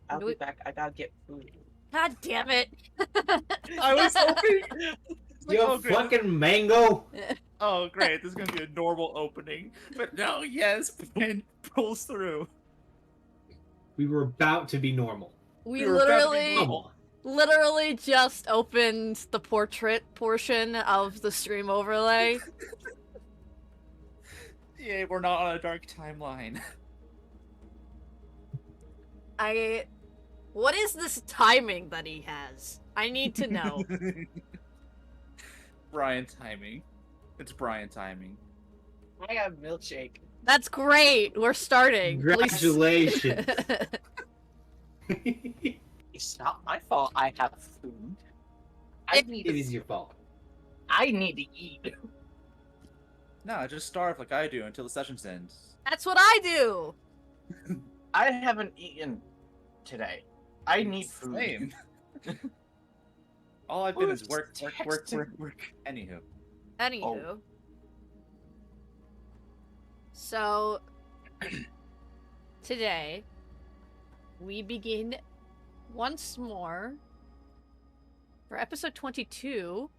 I'll be back. I gotta get food. God damn it! I was hoping. You fucking mango! Oh, great. This is going to be a normal opening. But no, yes, Brian pulls through. We were about to be normal. We were about to be literally, normal. literally just opened the portrait portion of the stream overlay. Yeah, we're not on a dark timeline. What is this timing that he has? I need to know. Brian timing. It's Brian timing. I have milkshake. That's great. We're starting. Congratulations. It's not my fault. I have food. It is your fault. I need to eat. No, just starve like I do until the session ends. That's what I do. I haven't eaten today. I need food. Same. All I've been is work. Anywho. Anywho. So, today, we begin once more for episode 22.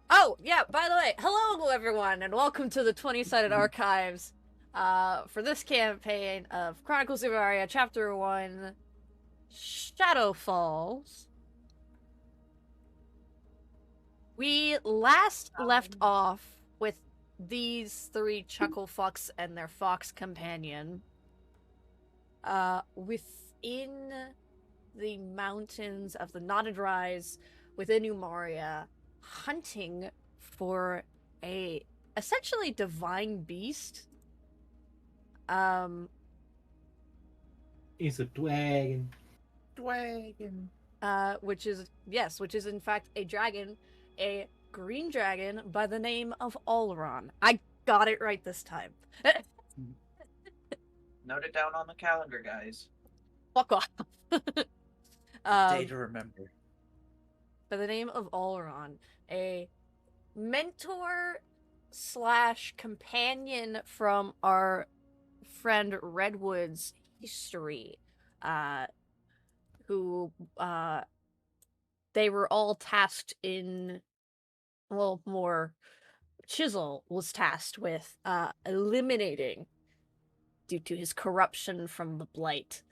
Oh, yeah, by the way, hello everyone, and welcome to the 20-sided archives for this campaign of Chronicles of Umaria, Chapter 1, Shadow Falls. We last left off with these three chuckle fucks and their fox companion within the mountains of the Knotted Rise within Umaria, hunting for a essentially divine beast. It's a dragon. Which is in fact a dragon, a green dragon by the name of Olron. I got it right this time. Note it down on the calendar, guys. Fuck off. Day to remember. By the name of Olron, a mentor / companion from our friend Redwood's history, who they were all tasked in, well, more Chisel was tasked with eliminating due to his corruption from the Blight.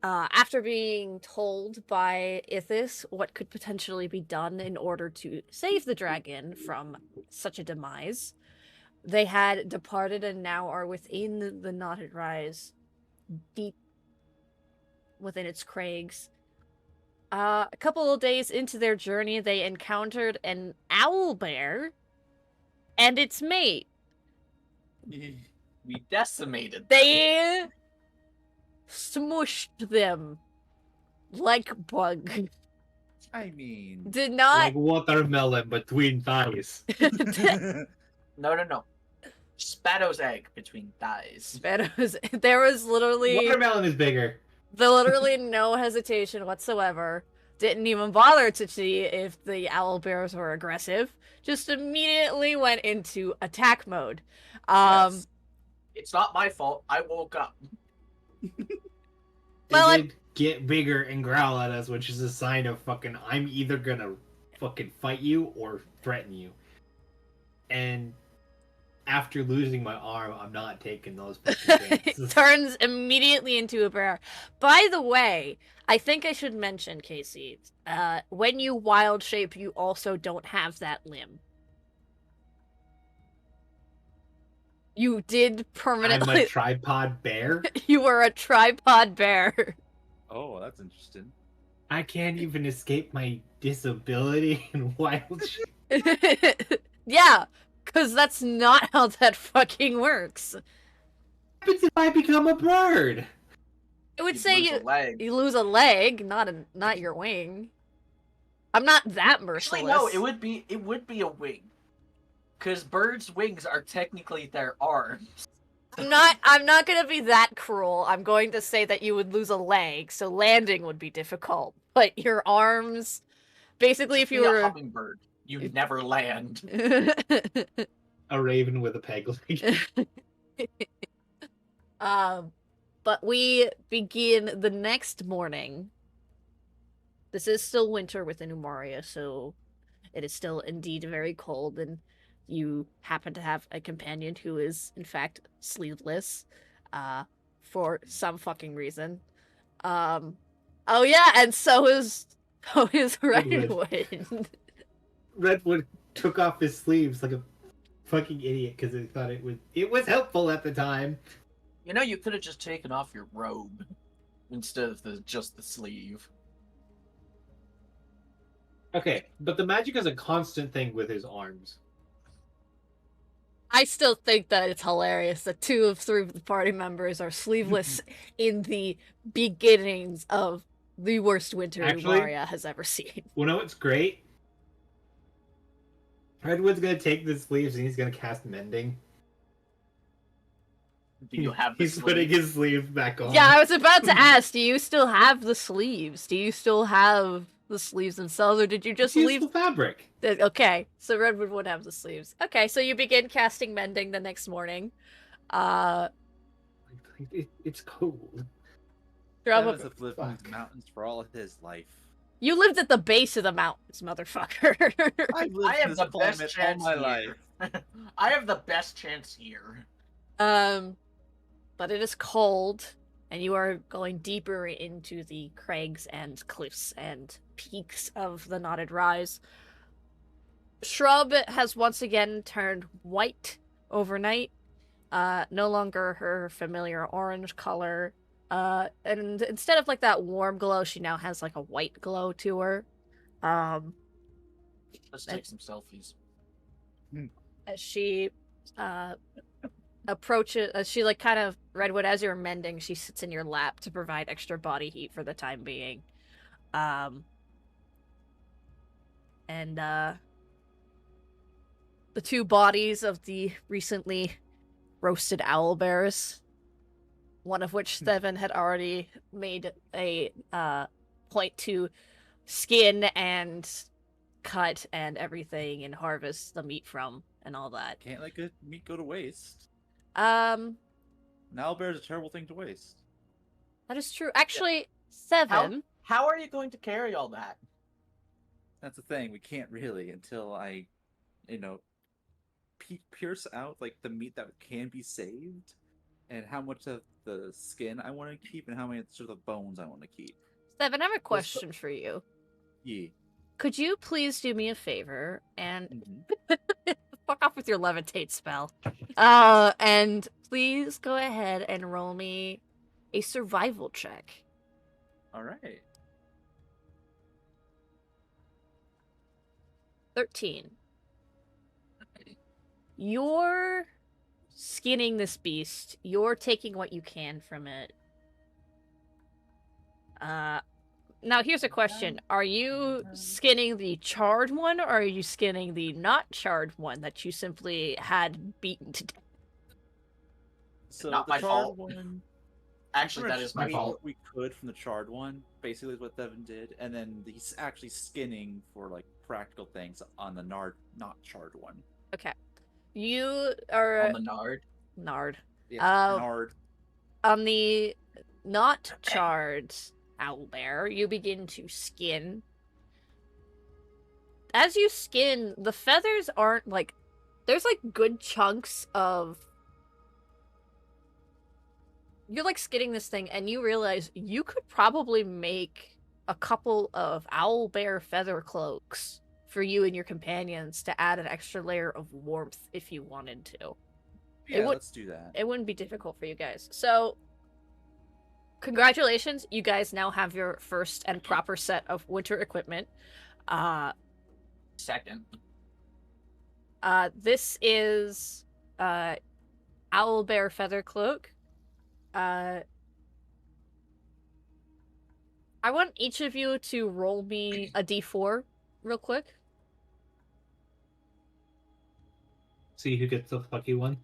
After being told by Ithis what could potentially be done in order to save the dragon from such a demise, they had departed and now are within the Knotted Rise, deep within its crags. A couple of days into their journey, they encountered an owlbear and its mate. We decimated them. They smushed them like bug. I mean... Did not... Like watermelon between thighs. No. Spato's egg between thighs. There was literally... Watermelon is bigger. literally no hesitation whatsoever. Didn't even bother to see if the owlbears were aggressive. Just immediately went into attack mode. Yes. It's not my fault. I woke up. They did get bigger and growl at us, which is a sign of fucking I'm either gonna fucking fight you or threaten you. And after losing my arm, I'm not taking those fucking chances. It turns immediately into a bear. By the way, I think I should mention, Casey, when you wild shape, you also don't have that limb. You did permanently... I'm a tripod bear? You were a tripod bear. Oh, that's interesting. I can't even escape my disability in wild shape. Yeah, because that's not how that fucking works. What happens if I become a bird? I would You say lose a leg. you lose a leg, not your wing. I'm not that merciless. Actually, no, it would be a wing. Because birds' wings are technically their arms. I'm not gonna be that cruel. I'm going to say that you would lose a leg, so landing would be difficult. But your arms, basically, Just if you be were a hummingbird, you never land. A raven with a peg leg. But we begin the next morning. This is still winter within Umaria, so it is still indeed very cold, and you happen to have a companion who is, in fact, sleeveless, for some fucking reason. Oh yeah, and so is Redwood. Redwood took off his sleeves like a fucking idiot because he thought it was helpful at the time. You know, you could have just taken off your robe instead of just the sleeve. Okay, but the magic is a constant thing with his arms. I still think that it's hilarious that 2 of 3 of the party members are sleeveless in the beginnings of the worst winter Actually, Umaria has ever seen. You know what's great? Redwood's gonna take the sleeves and he's gonna cast mending. Do you have the He's sleeve? putting his sleeves back on. Yeah, I was about to ask, do you still have the sleeves? Do you still have the sleeves themselves, or did you just It's leave? useful fabric. Okay, so Redwood would have the sleeves. Okay, so you begin casting mending the next morning. It's cold. Drop Devins a- have lived in Fuck. these mountains for all of his life. You lived at the base of the mountains, motherfucker. I've lived I in have this the best climate all chance my here. life. I have the best chance here. But it is cold, and you are going deeper into the crags and cliffs and peaks of the Knotted Rise. Shrub has once again turned white overnight. No longer her familiar orange color. And instead of like that warm glow, she now has like a white glow to her. Let's take some selfies. As she approaches, as she like kind of, Redwood, as you're mending, she sits in your lap to provide extra body heat for the time being. And the 2 bodies of the recently roasted owl bears, one of which Steven had already made a point to skin and cut and everything and harvest the meat from and all that. Can't let good meat go to waste. Um, An owlbear is a terrible thing to waste. that is true. Actually, Seven. How are you going to carry all that? That's the thing. We can't really until I, pierce out like the meat that can be saved, and how much of the skin I want to keep, and how much of the bones I want to keep. Seven, I have a question for you. Yeah. Could you please do me a favor and Mm-hmm. fuck off with your levitate spell? And please go ahead and roll me a survival check. All right. 13. You're skinning this beast. You're taking what you can from it. Now here's a question. Are you skinning the charred one, or are you skinning the not charred one that you simply had beaten to death? So Not the my charred fault. one. Actually, that pretty is much my we- fault. We could from the charred one. Basically, is what Devin did, and then he's actually skinning for like practical things on the not charred one. Okay. You are On the nard. Nard. Yeah, nard. On the not charred owlbear, you begin to skin. As you skin, the feathers aren't like... There's like good chunks of... You're like skinning this thing and you realize you could probably make a couple of owlbear feather cloaks for you and your companions to add an extra layer of warmth if you wanted to. Yeah, let's do that. It wouldn't be difficult for you guys. So, congratulations. You guys now have your first and proper set of winter equipment. Second. This is owlbear feather cloak. I want each of you to roll me a d4 real quick. See who gets the lucky one.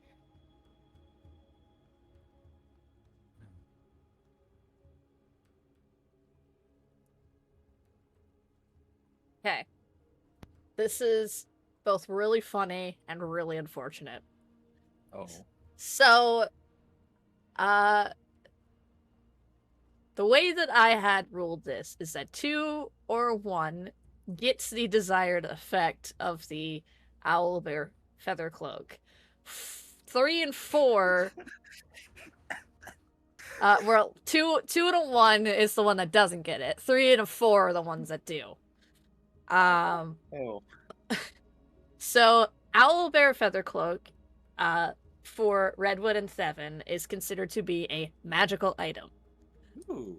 Okay. This is both really funny and really unfortunate. Oh. So, the way that I had ruled this is that 2 or 1 gets the desired effect of the owlbear feather cloak. 3 and 4. Well, 2 to 1 is the one that doesn't get it. 3 and 4 are the ones that do. Oh. So owlbear feather cloak, for Redwood and Theven is considered to be a magical item. Ooh.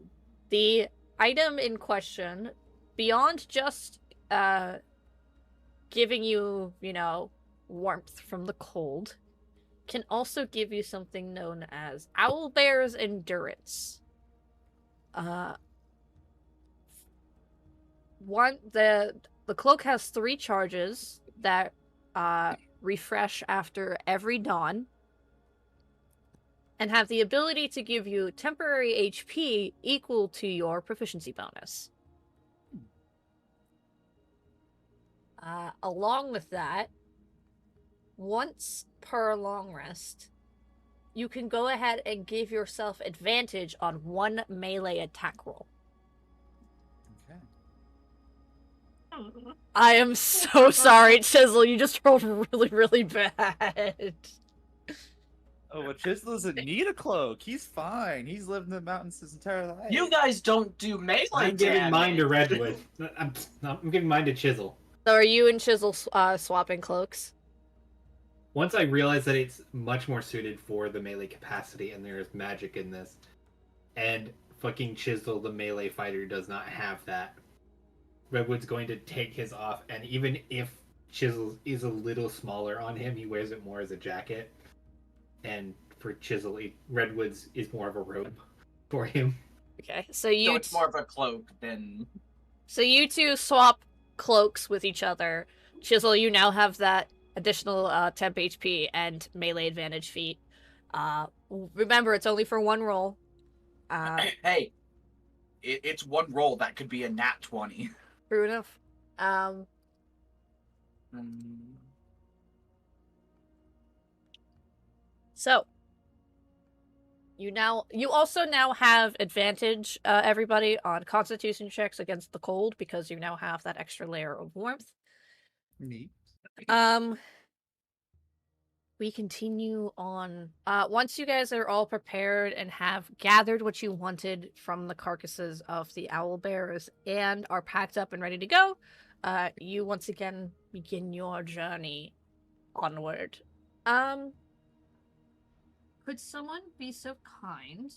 The item in question, beyond just giving you, warmth from the cold, can also give you something known as Owlbear's Endurance. The cloak has 3 charges that refresh after every dawn, and have the ability to give you temporary HP equal to your proficiency bonus. Along with that, once per long rest, you can go ahead and give yourself advantage on 1 melee attack roll. Okay. I am so sorry, Chisel. You just rolled really, really bad. Oh, but Chisel doesn't need a cloak. He's fine. He's lived in the mountains his entire life. You guys don't do melee I'm giving mine to damage. Redwood. I'm giving mine to Chisel. So are you and Chisel swapping cloaks? Once I realized that it's much more suited for the melee capacity and there is magic in this, and fucking Chisel, the melee fighter, does not have that, Redwood's going to take his off, and even if Chisel is a little smaller on him, he wears it more as a jacket. And for Chisel, Redwood's is more of a robe for him. Okay, so So you it's more of a cloak than... So you two swap cloaks with each other. Chisel, you now have that additional temp HP and melee advantage feat. Remember, it's only for 1 roll. Hey, it's 1 roll. That could be a nat 20. True enough. So you also now have advantage, everybody, on Constitution checks against the cold because you now have that extra layer of warmth. Neat. We continue on. Once you guys are all prepared and have gathered what you wanted from the carcasses of the owl bears and are packed up and ready to go, you once again begin your journey onward. Could someone be so kind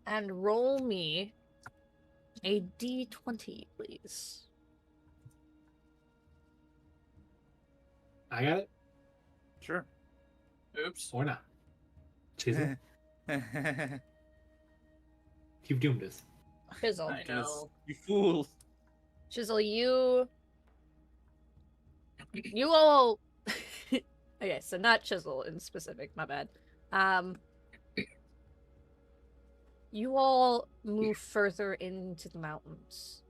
and roll me a d20, please? I got it. Sure. Oops. Or not. Chisel, you've doomed us. Chisel. I know. You fool. Chisel, you all... Okay, so not Chisel in specific, my bad. You all move further into the mountains.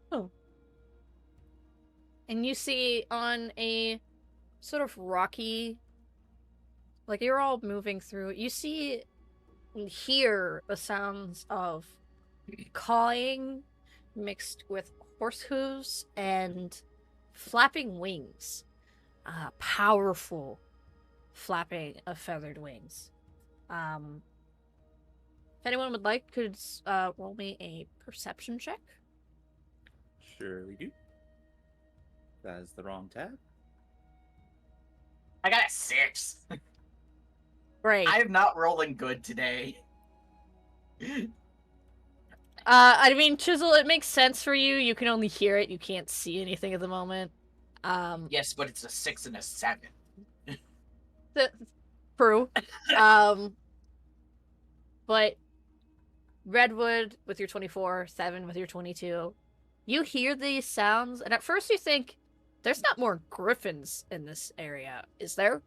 Oh. And you see on a sort of rocky... Like, you're all moving through. You see and hear the sounds of cawing mixed with horse hooves and flapping wings. Powerful flapping of feathered wings. If anyone would like, could roll me a perception check. Sure we do. That is the wrong tab. I got a 6. Great. I am not rolling good today. I mean, Chisel, it makes sense for you. You can only hear it. You can't see anything at the moment. Yes, but it's a 6 and a 7. True. But Redwood with your 24, Theven with your 22, you hear these sounds, and at first you think, there's not more griffins in this area, is there?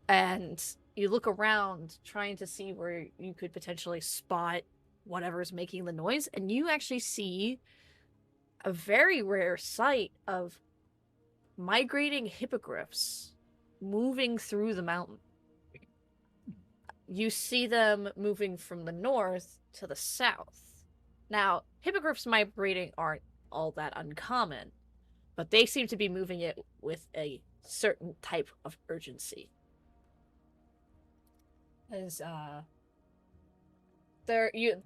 And you look around, trying to see where you could potentially spot whatever's making the noise, and you actually see a very rare sight of migrating hippogriffs moving through the mountain. you see them moving from the north to the south. Now, hippogriffs migrating aren't all that uncommon, but they seem to be moving it with a certain type of urgency. As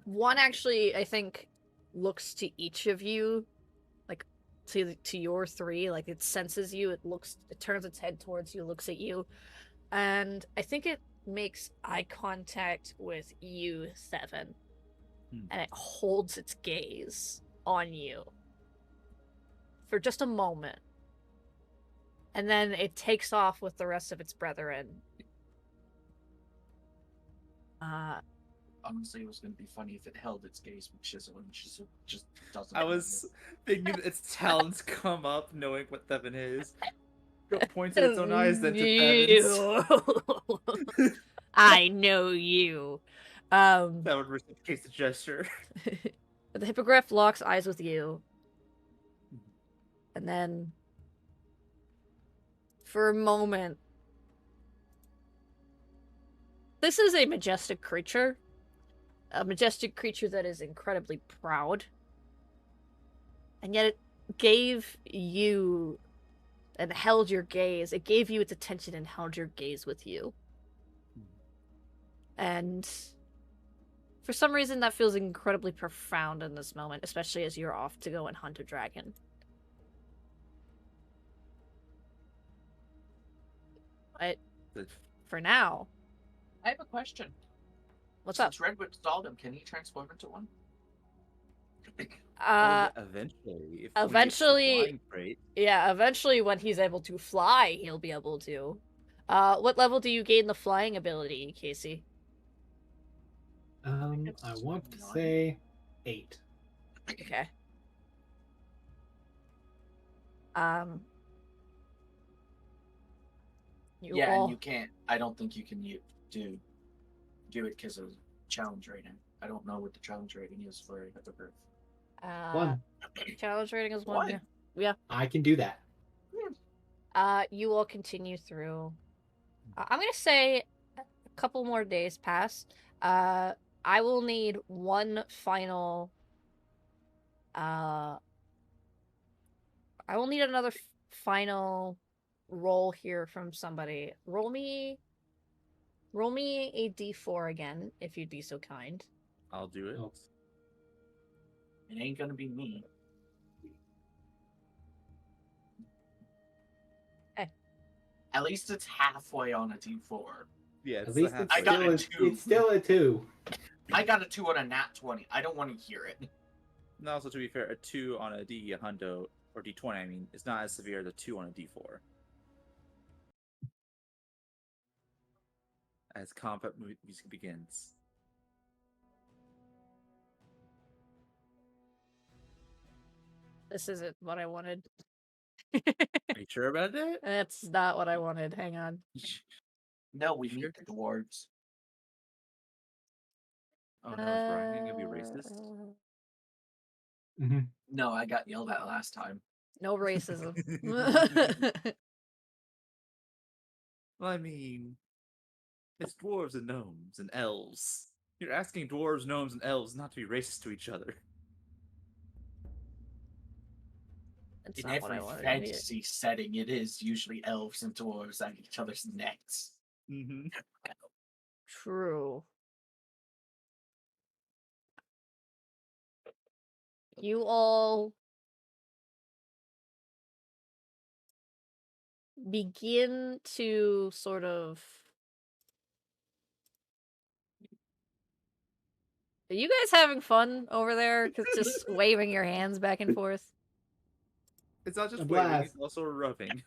one actually, I think, looks to each of you, like to your three, like it senses you, it turns its head towards you, looks at you, and I think it makes eye contact with you, Seven, and it holds its gaze on you for just a moment, and then it takes off with the rest of its brethren. Honestly, it was going to be funny if it held its gaze with Chisel and Chisel just doesn't. I was thinking its talons come up, knowing what Thevin is. Points at its own eyes, then to Thevin's. I know you. That would reciprocate the gesture. The hippogriff locks eyes with you. And then, for a moment, this is a majestic creature. A majestic creature that is incredibly proud. And yet it gave you and held your gaze. It gave you its attention and held your gaze with you. And for some reason that feels incredibly profound in this moment, especially as you're off to go and hunt a dragon. But for now, I have a question. What's up? Since Redwood stalled him, can he transform into one? Eventually. Eventually when he's able to fly, he'll be able to. What level do you gain the flying ability, Casey? I want to say 8. Okay. And you can't. I don't think you can do it because of challenge rating. I don't know what the challenge rating is for hippogriff. 1. Challenge rating is 1. Yeah. I can do that. You all continue through. I'm gonna say a couple more days pass. I will need one final. I will need another final roll here from somebody. Roll me a d4 again, if you'd be so kind. I'll do it. Oh. It ain't gonna be me. Hey. At least it's halfway on a D4. Yeah, At least I got a 2. It's still a 2. I got a 2 on a nat 20. I don't want to hear it. And also, to be fair, a 2 on a D hundo, or D20, I mean, it's not as severe as a 2 on a D4. As combat music begins. This isn't what I wanted. Are you sure about it? That's not what I wanted. Hang on. No, we need the dwarves. Oh no, is Brian gonna be racist? Mm-hmm. No, I got yelled at last time. No racism. Well, I mean, it's dwarves and gnomes and elves. You're asking dwarves, gnomes, and elves not to be racist to each other. That's In not what I every wanted. fantasy setting, it is usually elves and dwarves at each other's necks. Mm-hmm. True. You all begin to sort of... Are you guys having fun over there? Just waving your hands back and forth? It's not just A waving, blast. it's also rubbing.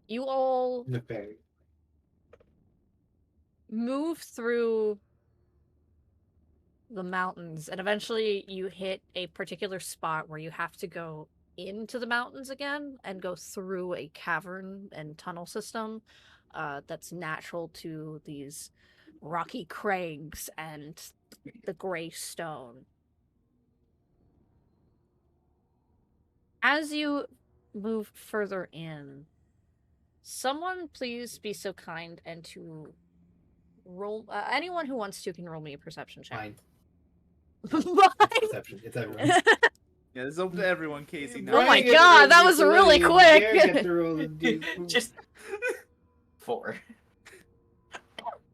You all The fairy. move through the mountains, and eventually you hit a particular spot where you have to go into the mountains again and go through a cavern and tunnel system that's natural to these rocky crags and the gray stone. As you move further in, someone please be so kind and to roll. Anyone who wants to can roll me a perception check. Fine. Mine? Perception. It's everyone. Yeah, this is open to everyone, Casey. Oh my Brian gets to God, roll that was D20, really and quick. Garrett gets to roll the D- Just 4.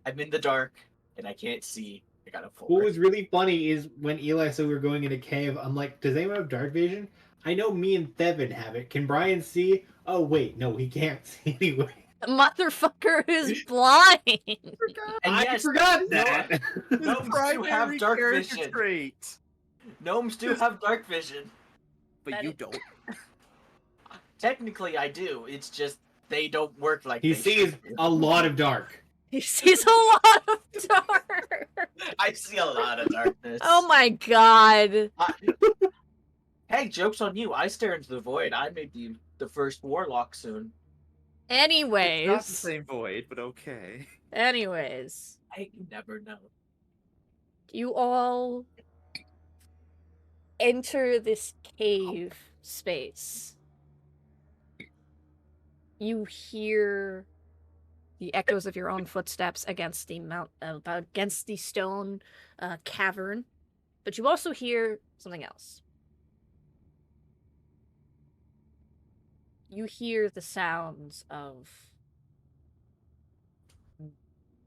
I'm in the dark and I can't see. I got a 4. What was really funny is when Eli said we were going in a cave, I'm like, does anyone have dark vision? I know me and Thevin have it. Can Brian see? Oh, wait, no, he can't see anyway. Motherfucker is blind. And I yes, forgot no, that. Gnomes do have dark character vision. trait. Gnomes do have dark vision. But That you is- don't. Technically, I do. It's just they don't work like He they sees should do. a lot of dark. He sees a lot of dark. I see a lot of darkness. Oh my God. Hey, joke's on you. I stare into the void. I may be the first warlock soon. It's not the Anyways. same void, but okay. Anyways. I never know. You all enter this cave space. You hear the echoes of your own footsteps against the against the stone cavern, but you also hear something else. You hear the sounds of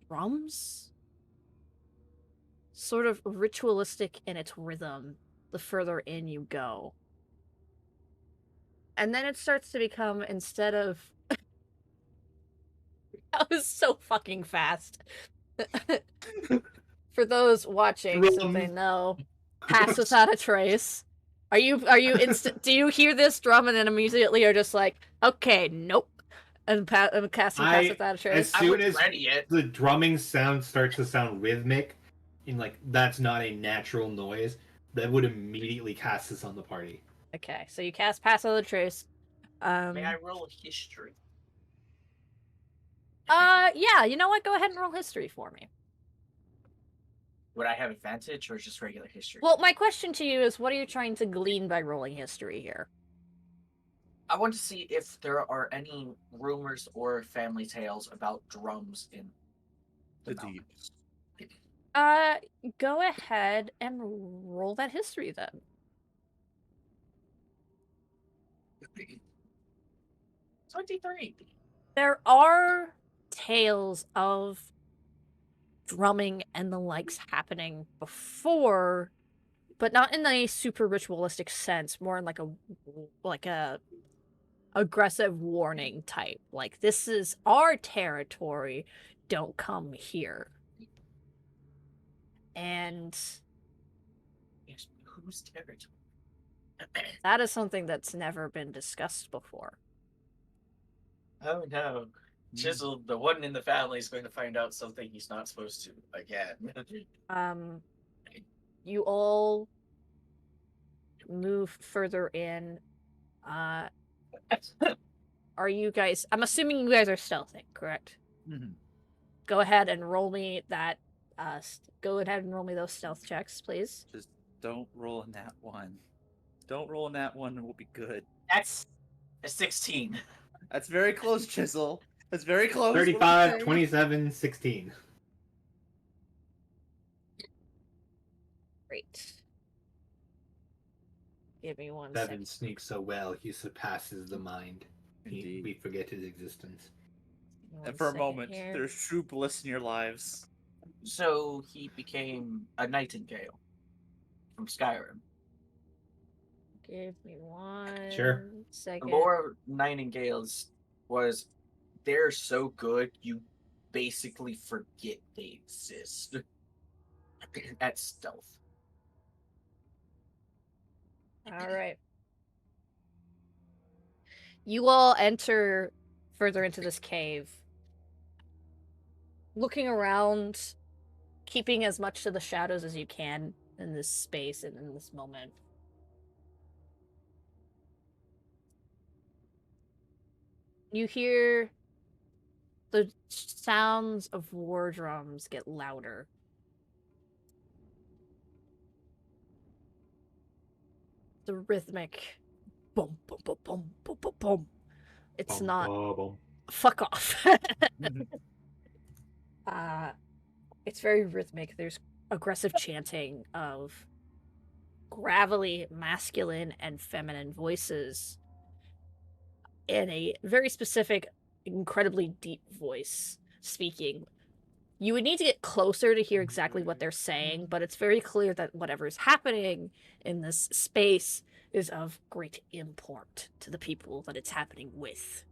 drums, sort of ritualistic in its rhythm the further in you go. And then it starts to become, instead of that was so fucking fast. For those watching, so they know, pass without a trace. Are you do you hear this drum and then immediately are just like, okay, nope, and casting pass without a trace? As I soon would as ready it. the drumming sound starts to sound rhythmic, and like that's not a natural noise, that would immediately cast this on the party. Okay, so you cast pass without a trace. May I roll history? Yeah, you know what? Go ahead and roll history for me. Would I have advantage or just regular history? Well, my question to you is, what are you trying to glean by rolling history here? I want to see if there are any rumors or family tales about drums in The mountains. deep. Go ahead and roll that history then. 23. There are tales of drumming and the likes happening before, but not in a super ritualistic sense, more in like a aggressive warning type. Like, this is our territory, don't come here. And Yes, whose territory? that is something that's never been discussed before. Oh no. Chisel, the one in the family, is going to find out something he's not supposed to again. You all move further in. Are you guys... I'm assuming you guys are stealthing, correct? Mhm. Go ahead and roll me that... go ahead and roll me those stealth checks, please. Just don't roll a nat 1. Don't roll a nat 1 and we'll be good. That's a 16. That's very close, Chisel. That's very close. 35, 27, 16. Great. Give me one Thevin second. sneaks so well, he surpasses the mind. Indeed. We forget his existence. One And for a second moment, here. there's true bliss in your lives. So he became a nightingale from Skyrim. Give me one Sure. The second. lore of nightingales was they're so good you basically forget they exist at stealth. All right. You all enter further into this cave, looking around, keeping as much to the shadows as you can in this space and in this moment. You hear the sounds of war drums get louder. The rhythmic boom, boom, boom, boom, boom, boom, boom. It's Bum, not... bum, bum. Fuck off. It's very rhythmic. There's aggressive chanting of gravelly masculine and feminine voices in a very specific, incredibly deep voice speaking. You would need to get closer to hear exactly what they're saying, but it's very clear that whatever is happening in this space is of great import to the people that it's happening with.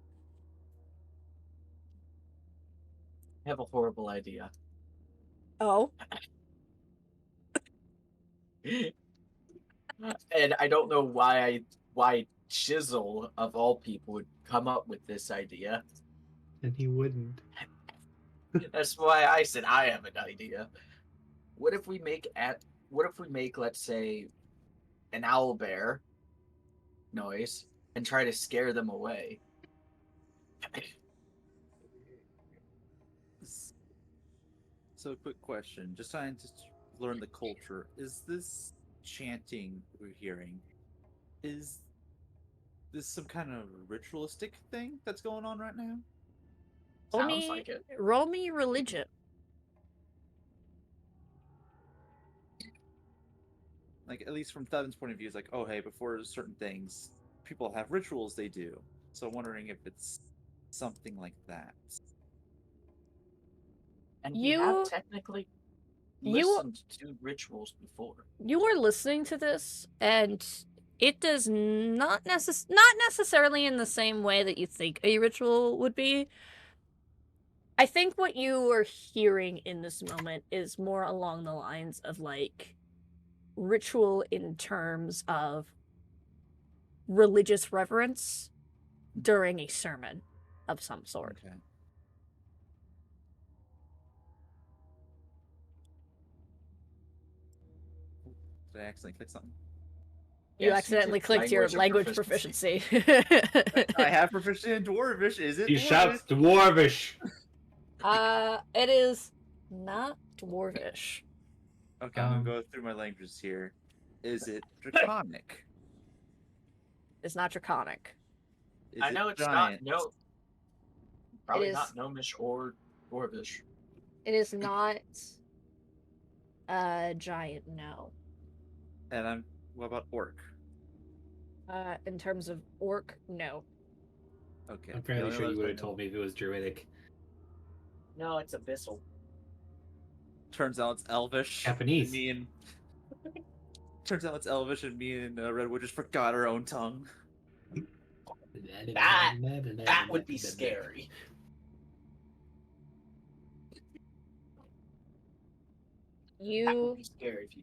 I have a horrible idea. Oh? And I don't know why Chisel of all people would come up with this idea. And he wouldn't. That's why I said I have an idea. What if we make let's say an owl bear noise and try to scare them away? So, quick question. Just trying to learn the culture. Is this chanting we're hearing, is this some kind of ritualistic thing that's going on right now? Sounds like it. Roll me religion. Like, at least from Thevin's point of view, it's like, oh, hey, before certain things, people have rituals they do. So I'm wondering if it's something like that. And we You- have technically you- listened to rituals before. You are listening to this, and it does not necessarily in the same way that you think a ritual would be. I think what you are hearing in this moment is more along the lines of like ritual in terms of religious reverence during a sermon of some sort. Okay. Did I accidentally click something? You Yes, you accidentally did. clicked your Language language of proficiency. proficiency. I have proficiency in Dwarvish. Is it? He shouts Dwarvish. It is not dwarvish. Okay, I'm gonna go through my languages here. Is it Draconic? It's not draconic. Is I know it it's giant? not. No, probably is- not Gnomish or Dwarvish. It is not a giant, no. And what about orc? In terms of orc, no. Okay. I'm the fairly only sure you ones would I have know- told me if it was druidic. No, it's abyssal. Turns out it's Elvish. Japanese. And me and turns out it's Elvish, and me and Redwood just forgot our own tongue. That would be scary. That would be scary if you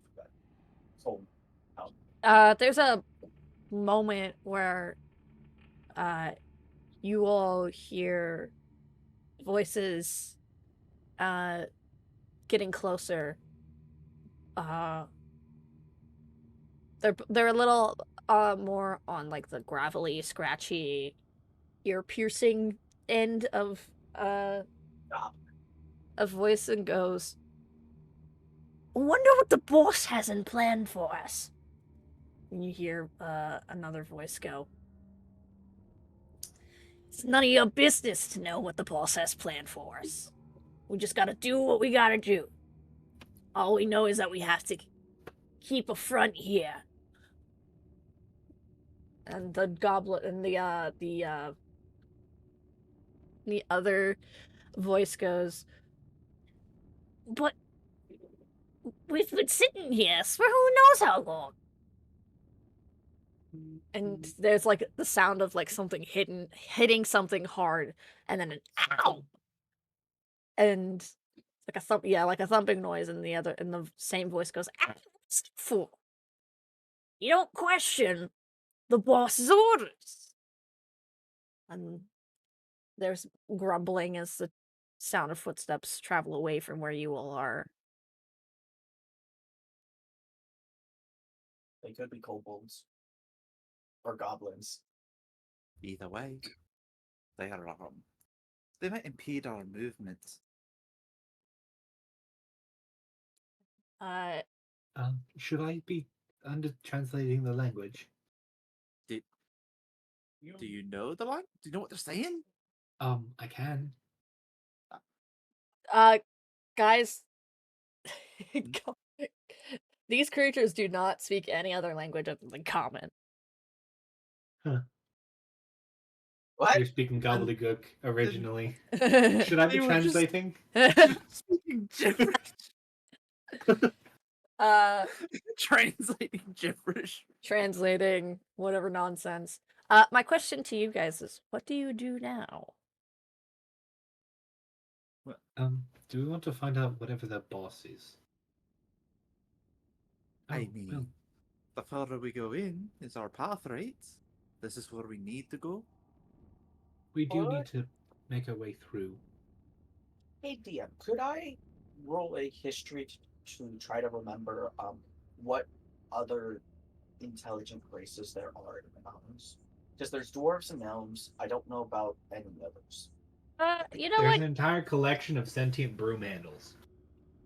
forgot. There's a moment where you all hear voices getting closer. They're a little more on like the gravelly, scratchy, ear piercing end of a voice, and goes, "Wonder what the boss has in plan for us." And you hear another voice go, "It's none of your business to know what the boss has planned for us. We just gotta do what we gotta do. All we know is that we have to keep a front here." And the goblin and the other voice goes, "But we've been sitting here for who knows how long." And there's like the sound of like something hitting something hard, and then an ow, and like a like a thumping noise, and the same voice goes, "Ah, fool! You don't question the boss's orders." And there's grumbling as the sound of footsteps travel away from where you all are. They could be kobolds or goblins. Either way, they might impede our movement. Should I be translating the language? Do you know the line? Do you know what they're saying? I can. Guys, These creatures do not speak any other language other than common. What? You're speaking gobbledygook originally. uh, Should I be They were just- translating? Speaking gibberish. Translating gibberish. translating whatever nonsense. My question to you guys is, what do you do now? Do we want to find out whatever the boss is? I Oh, mean, well, the further we go in is our path, right? This is where we need to go. we do What? need to make our way through. Hey DM, could I roll a history to try to remember what other intelligent races there are in the mountains? Because there's dwarves and gnomes. I don't know about any others. You know There's what? an entire collection of sentient broom handles.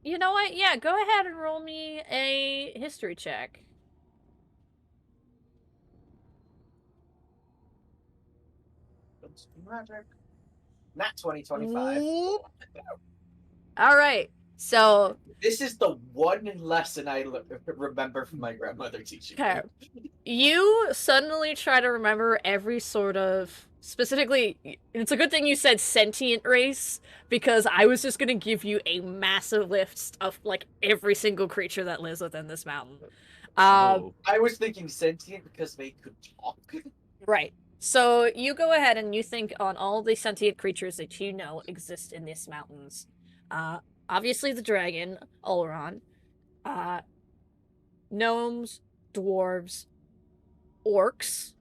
You know what? Yeah, go ahead and roll me a history check. Oops, magic. Nat 2025. All right. So, This is the one lesson I remember from my grandmother teaching okay, me. you suddenly try to remember every sort of specifically. It's a good thing you said sentient race because I was just gonna give you a massive list of like every single creature that lives within this mountain. Oh. I was thinking sentient because they could talk. Right. So you go ahead and you think on all the sentient creatures that you know exist in these mountains. Obviously the dragon, Oleron. Gnomes, dwarves, orcs.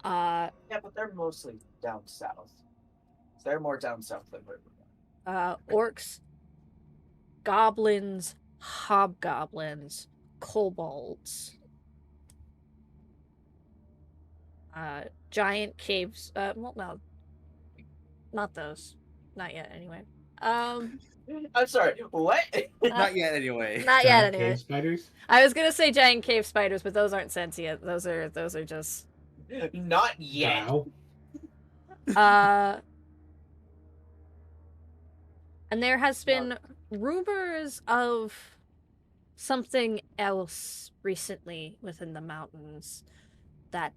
Yeah, but they're mostly down south. They're more down south than where we are. Orcs, goblins, hobgoblins, kobolds. Giant caves. Well, no, not those. Not yet, anyway. I'm sorry. What? Not yet, anyway. Not yet, Giant anyway. cave spiders? I was gonna say giant cave spiders, but those aren't sentient. Those are just. Not yet. Wow. And there has been rumors of something else recently within the mountains that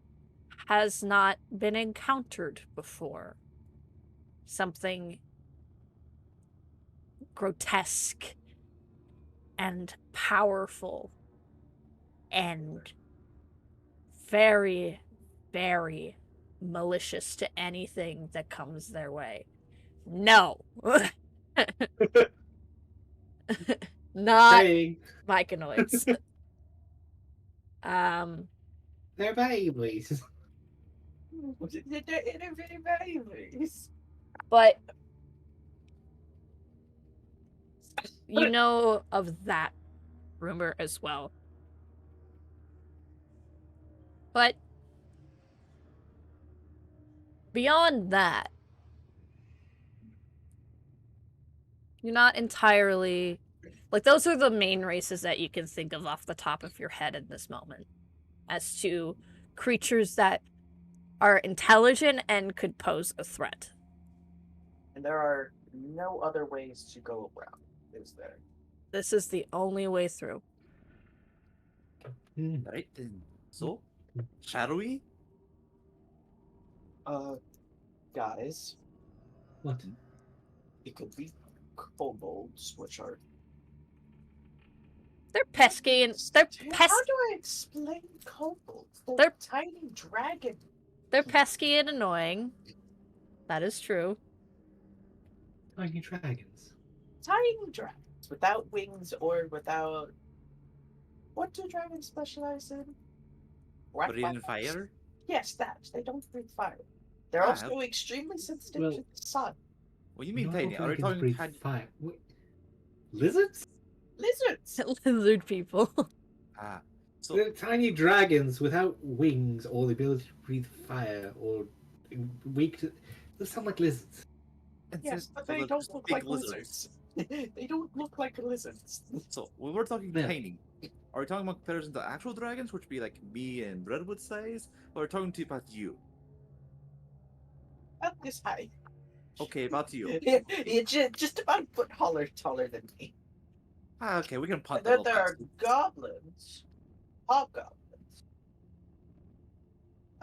has not been encountered before. Something grotesque and powerful and very, very malicious to anything that comes their way. No. Not Saying myconoids. they're babies. They're itty bitty babies. But you know of that rumor as well. But beyond that, you're not entirely like those are the main races that you can think of off the top of your head in this moment as to creatures that are intelligent and could pose a threat. And there are no other ways to go around, is there? This is the only way through. Right then. So, shall we? Guys, What? it could be kobolds, which are. They're pesky and they're How do I explain kobolds? They're- tiny dragons. they're pesky and annoying. That is true. Tiny dragons. Tiny dragons without wings or without. What do dragons specialize in? Breathing fire? Yes, that. They don't breathe fire. They're Ah, also extremely sensitive well- to the sun. What do you mean Not tiny? all Are we dragons talking breathe tiny? fire. What? Lizards? Lizards! Lizard people. Ah. So, They're tiny dragons without wings or the ability to breathe fire or weak to... They sound like lizards. Yes, but so they they're don't just look big like lizards. They don't look like lizards. So, when we're talking Yeah. tiny, are we talking about comparison to actual dragons, which would be like me and Redwood size? Or are we talking about you? About this high. Okay, about you. You're just about a foot taller than me. Okay, we can punt And the then little there are bastards. goblins. Hobgoblins.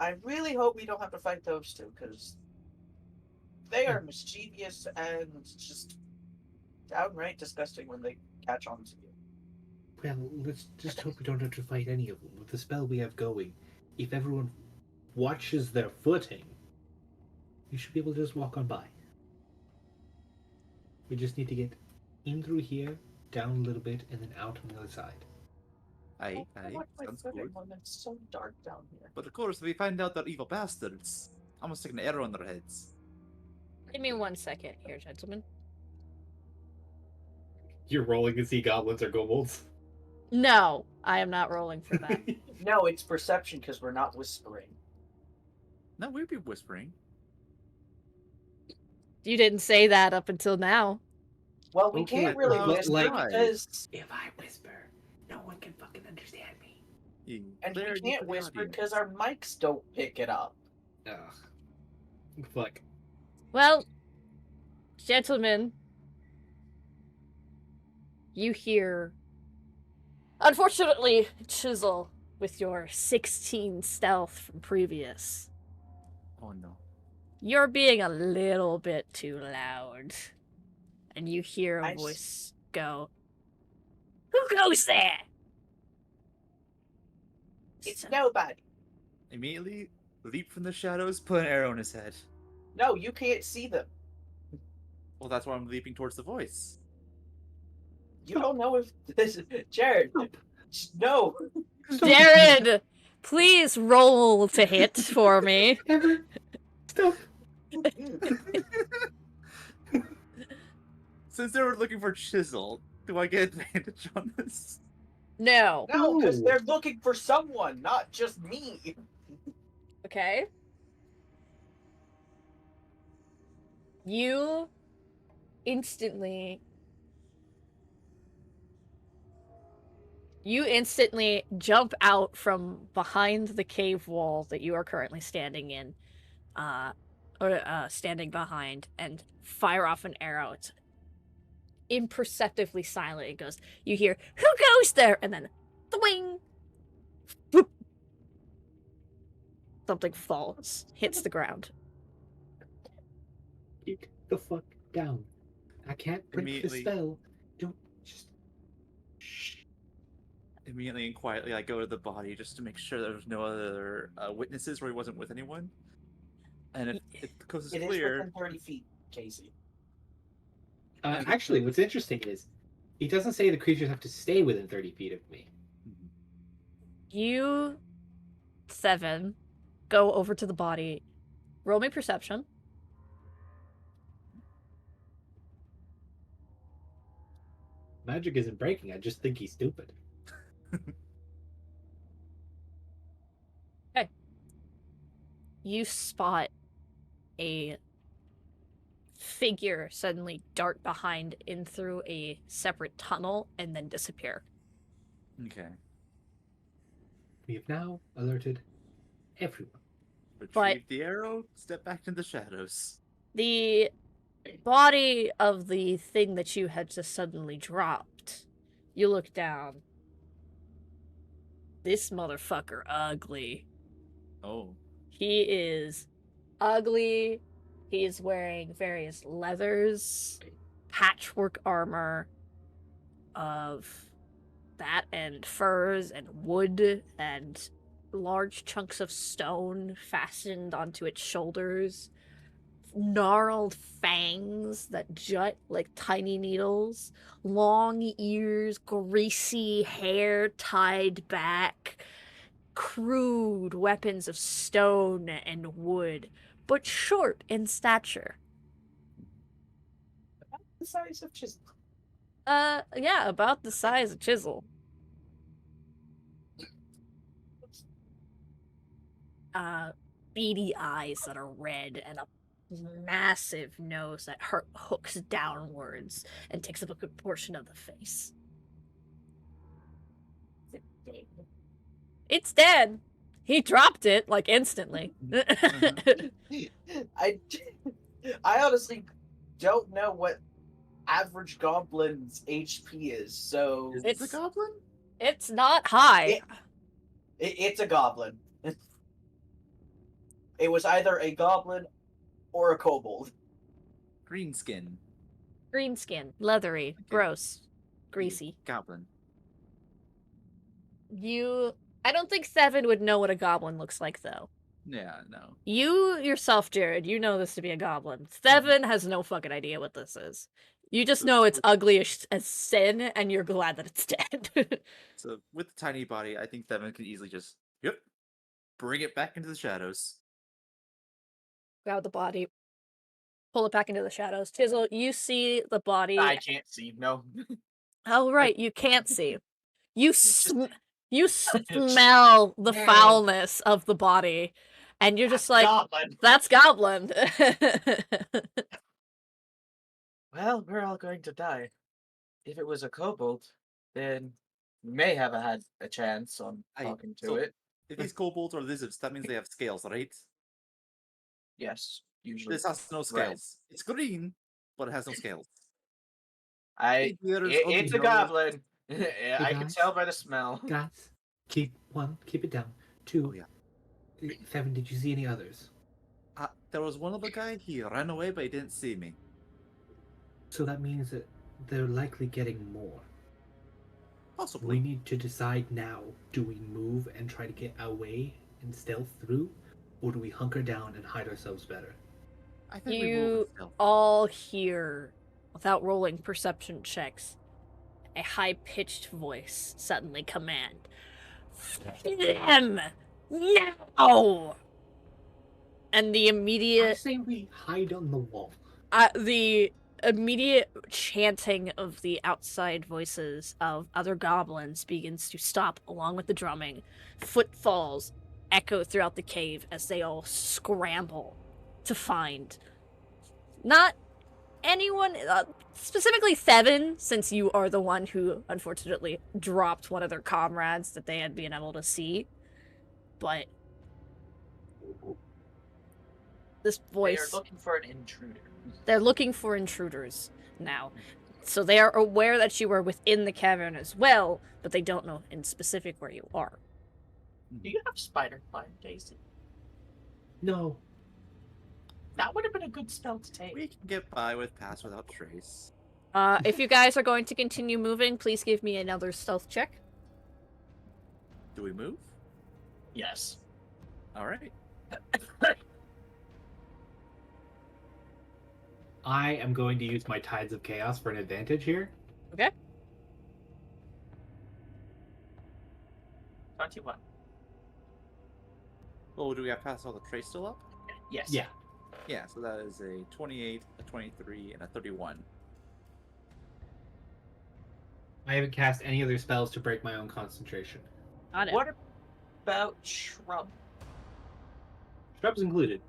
I really hope we don't have to fight those two, because they are mischievous and just downright disgusting when they catch on to you. Well, let's just hope we don't have to fight any of them. With the spell we have going, if everyone watches their footing, you should be able to just walk on by. We just need to get in through here, down a little bit, and then out on the other side. Aye, I aye, watch my sounds footing good. when it's so dark down here. But of course, if we find out they're evil bastards, I'm gonna stick an arrow in their heads. Give me 1 second here, gentlemen. You're rolling to see goblins or kobolds. No, I am not rolling for that. No, it's perception because we're not whispering. No, we'd be whispering. You didn't say that up until now. Well, we Okay, can't really I was whisper surprised. because, If I whisper, no one can fucking understand me. and we Clarity can't for the whisper audience. because our mics don't pick it up. Ugh. Fuck. Well, gentlemen, you hear. Unfortunately, Chisel, with your 16 stealth from previous, Oh no. you're being a little bit too loud. And you hear a I s- voice go, "Who goes there?" It's nobody. Immediately leap from the shadows, put an arrow in his head. No, you can't see them. Well, that's why I'm leaping towards the voice. You don't know if this. Jared, no. Jared, please roll to hit for me. Ever? Stop. Since they were looking for Chisel, do I get advantage on this? No. No, because No. they're looking for someone, not just me. Okay. You instantly jump out from behind the cave wall that you are currently standing in, standing behind, and fire off an arrow. It's imperceptibly silent. It goes, you hear, "Who goes there?" And then, thwing! Whoop. Something falls, hits the ground. Get the fuck down. I can't break the Immediately. spell. Don't just. Shh. Immediately and quietly, I go to the body just to make sure there's no other witnesses where he wasn't with anyone. And if the coast is It is clear, within 30 feet, Casey. Actually, what's interesting is he doesn't say the creatures have to stay within 30 feet of me. You, 7, go over to the body. Roll me perception. Magic isn't breaking. I just think he's stupid. Okay. You spot a figure suddenly dart behind in through a separate tunnel and then disappear. okay. We have now alerted everyone. Retrieve the arrow, step back into the shadows. The body of the thing that you had just suddenly dropped, you look down. This motherfucker ugly. Oh. He is ugly. He's wearing various leathers, patchwork armor of that, and furs and wood and large chunks of stone fastened onto its shoulders, gnarled fangs that jut like tiny needles, long ears, greasy hair tied back, crude weapons of stone and wood, but short in stature. The size of just. Yeah, about the size of Chisel. Beady eyes that are red and a massive nose that hooks downwards and takes up a good portion of the face. It's dead. He dropped it like instantly. I honestly don't know what average goblin's HP is. So Is this a goblin? It's not high. it's a goblin. It was either a goblin or a kobold. Green skin. Green skin, leathery, Okay. gross, greasy. Goblin. I don't think Seven would know what a goblin looks like, though. Yeah, no. You yourself, Jared, you know this to be a goblin. Seven has no fucking idea what this is. You just know it's ugly as sin, and you're glad that it's dead. So with the tiny body, I think Devin could easily just bring it back into the shadows. Grab the body, pull it back into the shadows. Chisel, you see the body. I can't see. No. Oh, right, you can't see. You just- you smell the foulness of the body, and you're just like, goblin. that's goblin. Well, we're all going to die. If it was a kobold, then we may have had a chance on talking to so- it. If these kobolds are lizards, that means they have scales, right? Yes, usually. This has no scales. It's green, but it has no scales. It's a goblin. Yeah, I can guys. tell by the smell. Guys, keep it down. 2. Oh, yeah. 7, did you see any others? There was one other guy, he ran away, but he didn't see me. So that means that they're likely getting more. Possibly. We need to decide now. Do we move and try to get away and stealth through? Or do we hunker down and hide ourselves better? I think we move You with stealth. all hear, without rolling perception checks, a high-pitched voice suddenly command, "Them! Now!" And the I immediate say we hide on the wall. the immediate chanting of the outside voices of other goblins begins to stop along with the drumming. Footfalls echo throughout the cave as they all scramble to find not anyone, specifically Seven, since you are the one who unfortunately dropped one of their comrades that they had been able to see. But this voice, They are looking for an intruder. they're looking for intruders now. So they are aware that you are within the cavern as well, but they don't know in specific where you are. Do you have spider climb, Jason? No. That would have been a good spell to take. We can get by with pass without trace. If you guys are going to continue moving, please give me another stealth check. Do we move? Yes. Alright. I am going to use my Tides of Chaos for an advantage here. Okay. 21. Oh, do we have pass all the trace still up? Yes. Yeah. Yeah, so that is a 28, a 23, and a 31. I haven't cast any other spells to break my own concentration. Got it. What about shrub? Shrubs included.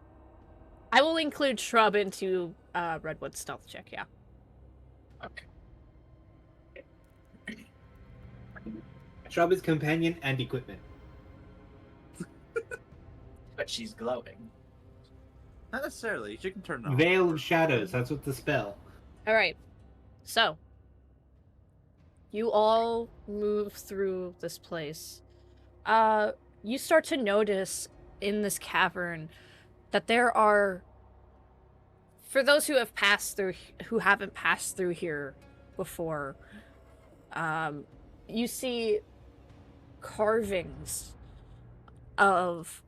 I will include Shrub into Redwood's stealth check, yeah. Okay. Shrub is companion and equipment. But she's glowing. Not necessarily. She can turn it on. Veil of Shadows, that's what the spell. Alright. So, you all move through this place. You start to notice in this cavern that there are, for those who have passed through, who haven't passed through here before, you see carvings of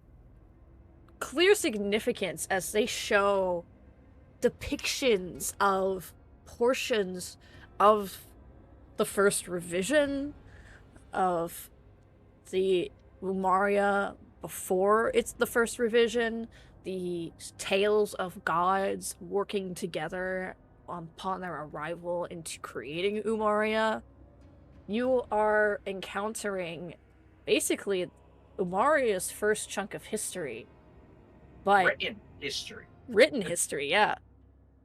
clear significance as they show depictions of portions of the first revision of the Umaria before it's the first revision, the tales of gods working together upon their arrival into creating Umaria. You are encountering basically Umaria's first chunk of history. But Written history. history, yeah.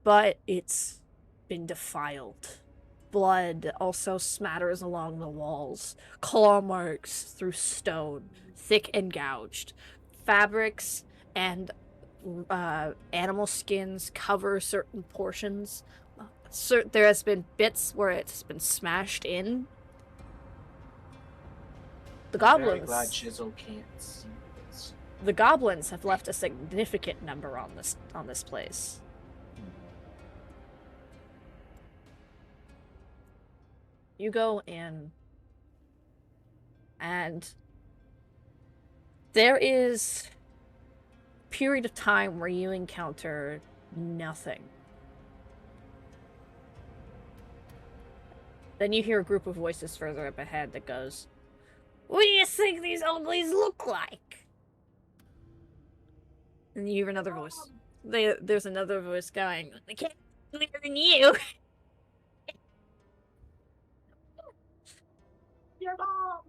But it's been defiled. Blood also smatters along the walls. Claw marks through stone, thick and gouged. Fabrics and animal skins cover certain portions there has been bits where it's been smashed in. The I'm very glad goblins. Chisel can't see this. The goblins have left a significant number on this place. You go in, and there is a period of time where you encounter nothing. Then you hear a group of voices further up ahead that goes, "What do you think these uglies look like?" And you hear another voice. There's another voice going, "They can't be clearer than you." Your mom.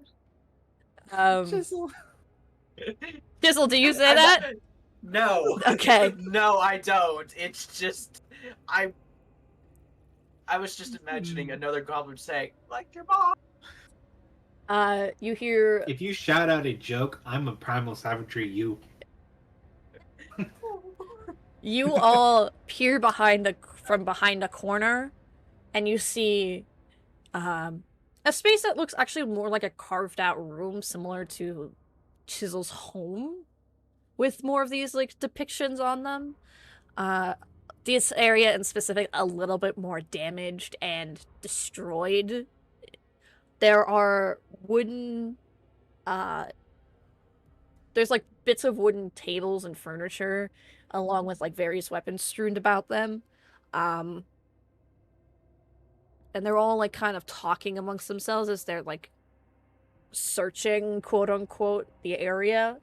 Chisel. Chisel, do you say that? No. Okay. No, I don't. It's just I was just imagining another goblin saying, like your mom. You hear If you shout out a joke, I'm a primal savagery you. you all peer from behind a corner, and you see a space that looks actually more like a carved out room, similar to Chisel's home, with more of these like depictions on them. This area in specific a little bit more damaged and destroyed. There are wooden there's like bits of wooden tables and furniture along with like various weapons strewn about them. And they're all like kind of talking amongst themselves as they're like searching, quote unquote, the area.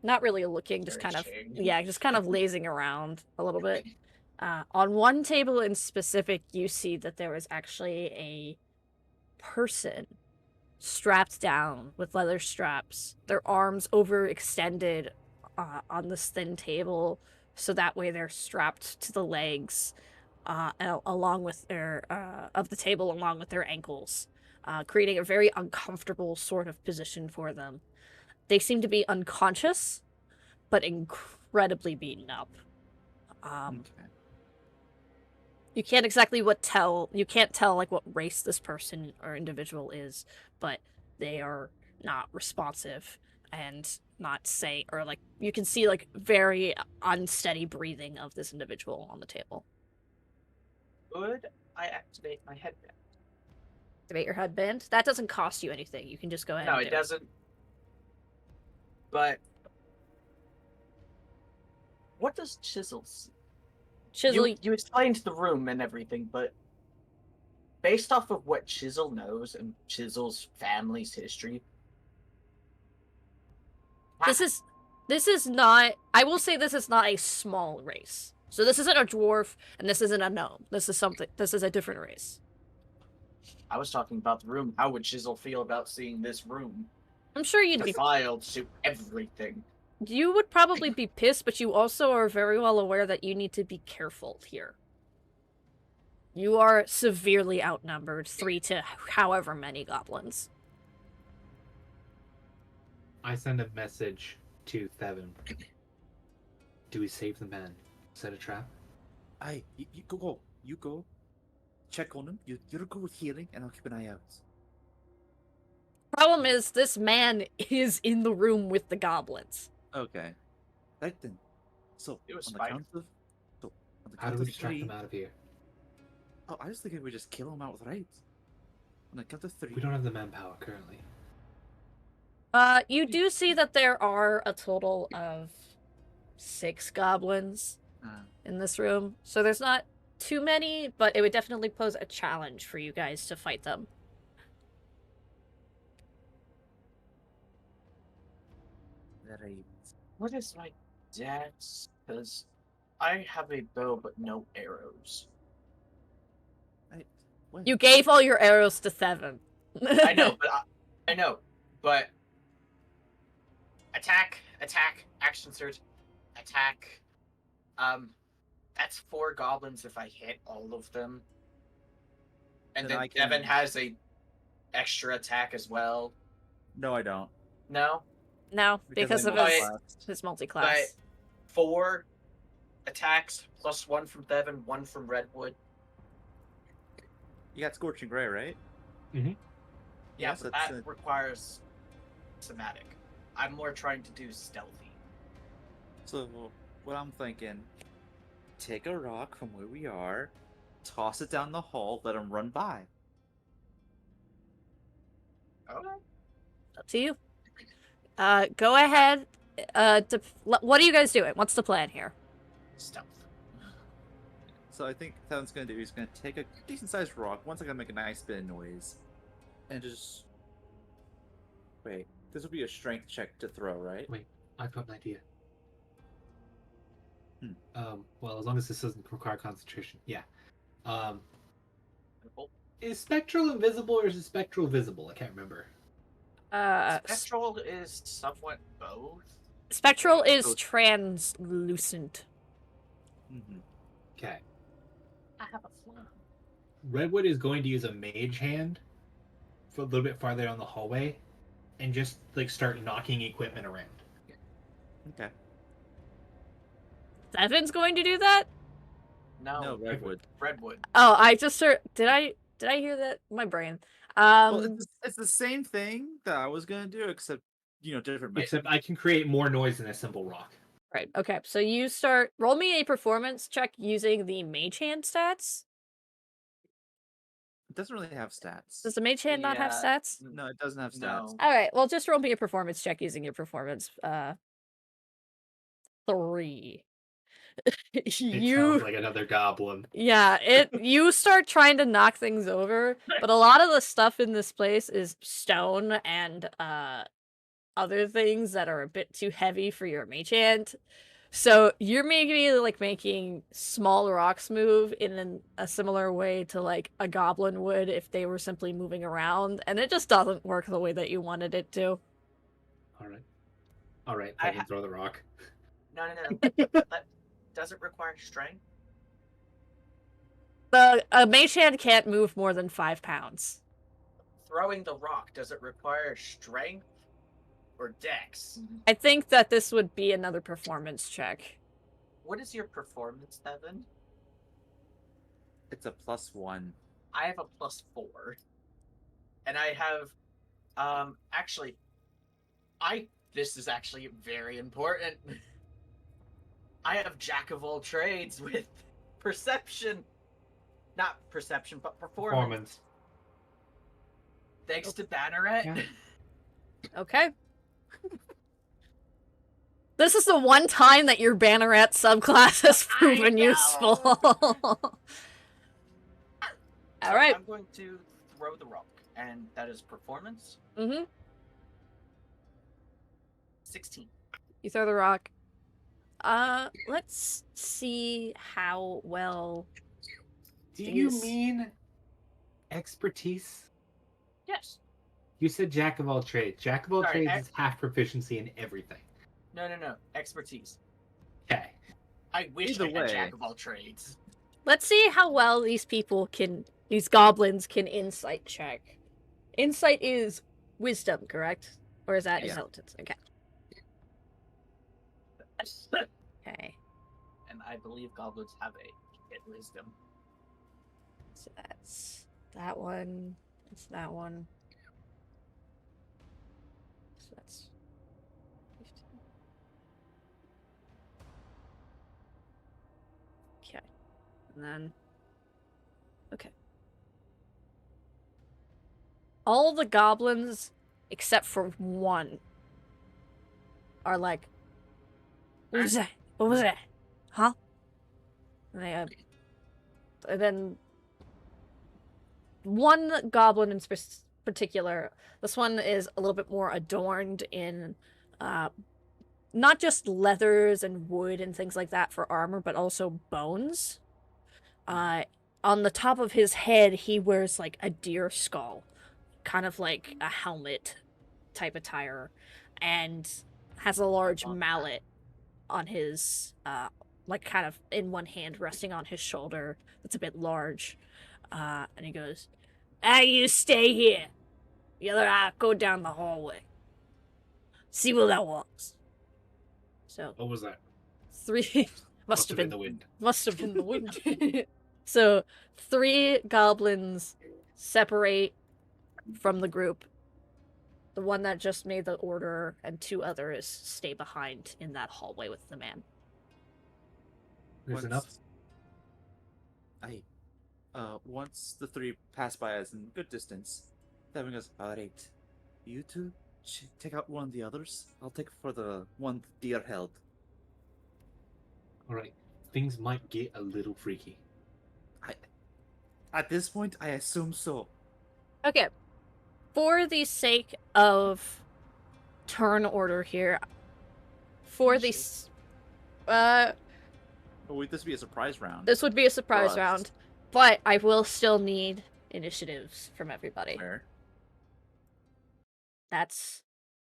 Not really looking, just kind of just kind of lazing around a little bit. On one table in specific, you see that there is actually a person strapped down with leather straps, their arms overextended on this thin table, so that way they're strapped to the legs along with their of the table along with their ankles, creating a very uncomfortable sort of position for them. They seem to be unconscious, but incredibly beaten up. Okay. You can't exactly you can't tell like what race this person or individual is, but they are not responsive and not saying, or like you can see like very unsteady breathing of this individual on the table. Could I activate my headband? Activate your headband. That doesn't cost you anything. You can just go ahead. No, and it do doesn't. But what does Chisel see? Chisel. You explained the room and everything, but based off of what Chisel knows and Chisel's family's history, This is not. I will say this is not a small race. So this isn't a dwarf, and this isn't a gnome. This is something. This is a different race. I was talking about the room. How would Chisel feel about seeing this room? I'm sure you'd be. Defiled to everything. You would probably be pissed, but you also are very well aware that you need to be careful here. You are severely outnumbered, 3 to however many goblins. I send a message to Thevin. Do we save the man? Set a trap? Aye, you go. You go. Check on him. You go with healing, and I'll keep an eye out. Problem is, this man is in the room with the goblins. Okay. Right then. So, It was on the spider. count of... So, on the How count do we of distract 3... them out of here? Oh, I was thinking we just kill him outright. On the count of 3... We don't have the manpower currently. You do see that there are a total of 6 goblins in this room. So there's not too many, but it would definitely pose a challenge for you guys to fight them. Right. What is my dad's? Because I have a bow but no arrows. Well, You gave all your arrows to Thevin. I know, but attack, action surge, attack. That's 4 goblins if I hit all of them. And Then then I can- Devin has a extra attack as well. No, I don't. No, No, because I of multi- his multi-classed. multi-class. but 4 attacks, +1 from Devin, 1 from Redwood. You got Scorching Ray, right? Yeah, Yes, but that's that requires somatic. I'm more trying to do stealthy. So, what I'm thinking, take a rock from where we are, toss it down the hall, let him run by. Okay. Up to you. Go ahead. What are you guys doing? What's the plan here? Stealth. So I think what Talon's gonna do, he's gonna take a decent-sized rock, one's gonna make a nice bit of noise, and just... Wait, this will be a strength check to throw, right? Wait, I've got an idea. Hmm. Well, as long as this doesn't require concentration. Yeah. Oh, Is spectral invisible or is it spectral visible? I can't remember. Spectral is somewhat both. Spectral is Both. translucent. Mm-hmm. Okay. I have a flan. Redwood is going to use a mage hand for a little bit farther down the hallway and just like start knocking equipment around. Okay. Devin's going to do that? No, Redwood. Redwood. Oh, I just heard. Did I hear that? My brain. Well, it's the same thing that I was gonna do, except, different method. Except I can create more noise than a simple rock. Right. Okay. So you roll me a performance check using the mage hand stats. It doesn't really have stats. Does the mage hand not have Yeah. stats? No, it doesn't have stats. No. All right. Well, just roll me a performance check using your performance. 3. It sounds like another goblin. Yeah, you start trying to knock things over, but a lot of the stuff in this place is stone and other things that are a bit too heavy for your mage hand. So you're maybe like making small rocks move in a similar way to like a goblin would if they were simply moving around, and it just doesn't work the way that you wanted it to. All right. I I can throw the rock. No. That doesn't require strength. A mage hand can't move more than 5 pounds. Throwing the rock, does it require strength or dex? I think that this would be another performance check. What is your performance, Devin? It's a +1. I have a +4. And I have actually this is actually very important. I have Jack of all trades with perception. Not perception, but performance. Thanks to Banneret. Yeah. Okay. This is the one time that your Banneret subclass has proven useful. All right. I'm going to throw the rock, and that is performance. Mm-hmm. 16. You throw the rock. Let's see how well. Do you things- mean expertise? Yes. You said jack of all trades. Jack of all Sorry, trades is half proficiency in everything. No. Expertise. Okay. I wish Either I had way. Jack of all trades. Let's see how well these goblins can insight check. Insight is wisdom, correct? Or is that Yeah. intelligence? Okay. Okay. And I believe goblins have a hit wisdom. So that's that one. That's that one. So that's 15. Okay. And then okay. All the goblins except for one are like, what was that? What was that? Huh? And then one goblin in particular, this one is a little bit more adorned in not just leathers and wood and things like that for armor, but also bones. On the top of his head, he wears like a deer skull, kind of like a helmet type attire, and has a large mallet on his, like kind of in one hand, resting on his shoulder. That's a bit large. And he goes, you stay here. The other half go down the hallway. See where that walks. So What was that? 3 Must have been the wind. Must have been the wind. So 3 goblins separate from the group. The one that just made the order and 2 others stay behind in that hallway with the man. There's enough. Once the 3 pass by us in good distance, Devin goes, alright, you two take out one of the others. I'll take for the one deer held. Alright. Things might get a little freaky. At this point, I assume so. Okay. For the sake of turn order here, for this Would this be a surprise round? this would be a surprise us. round, but I will still need initiatives from everybody. Fair. That's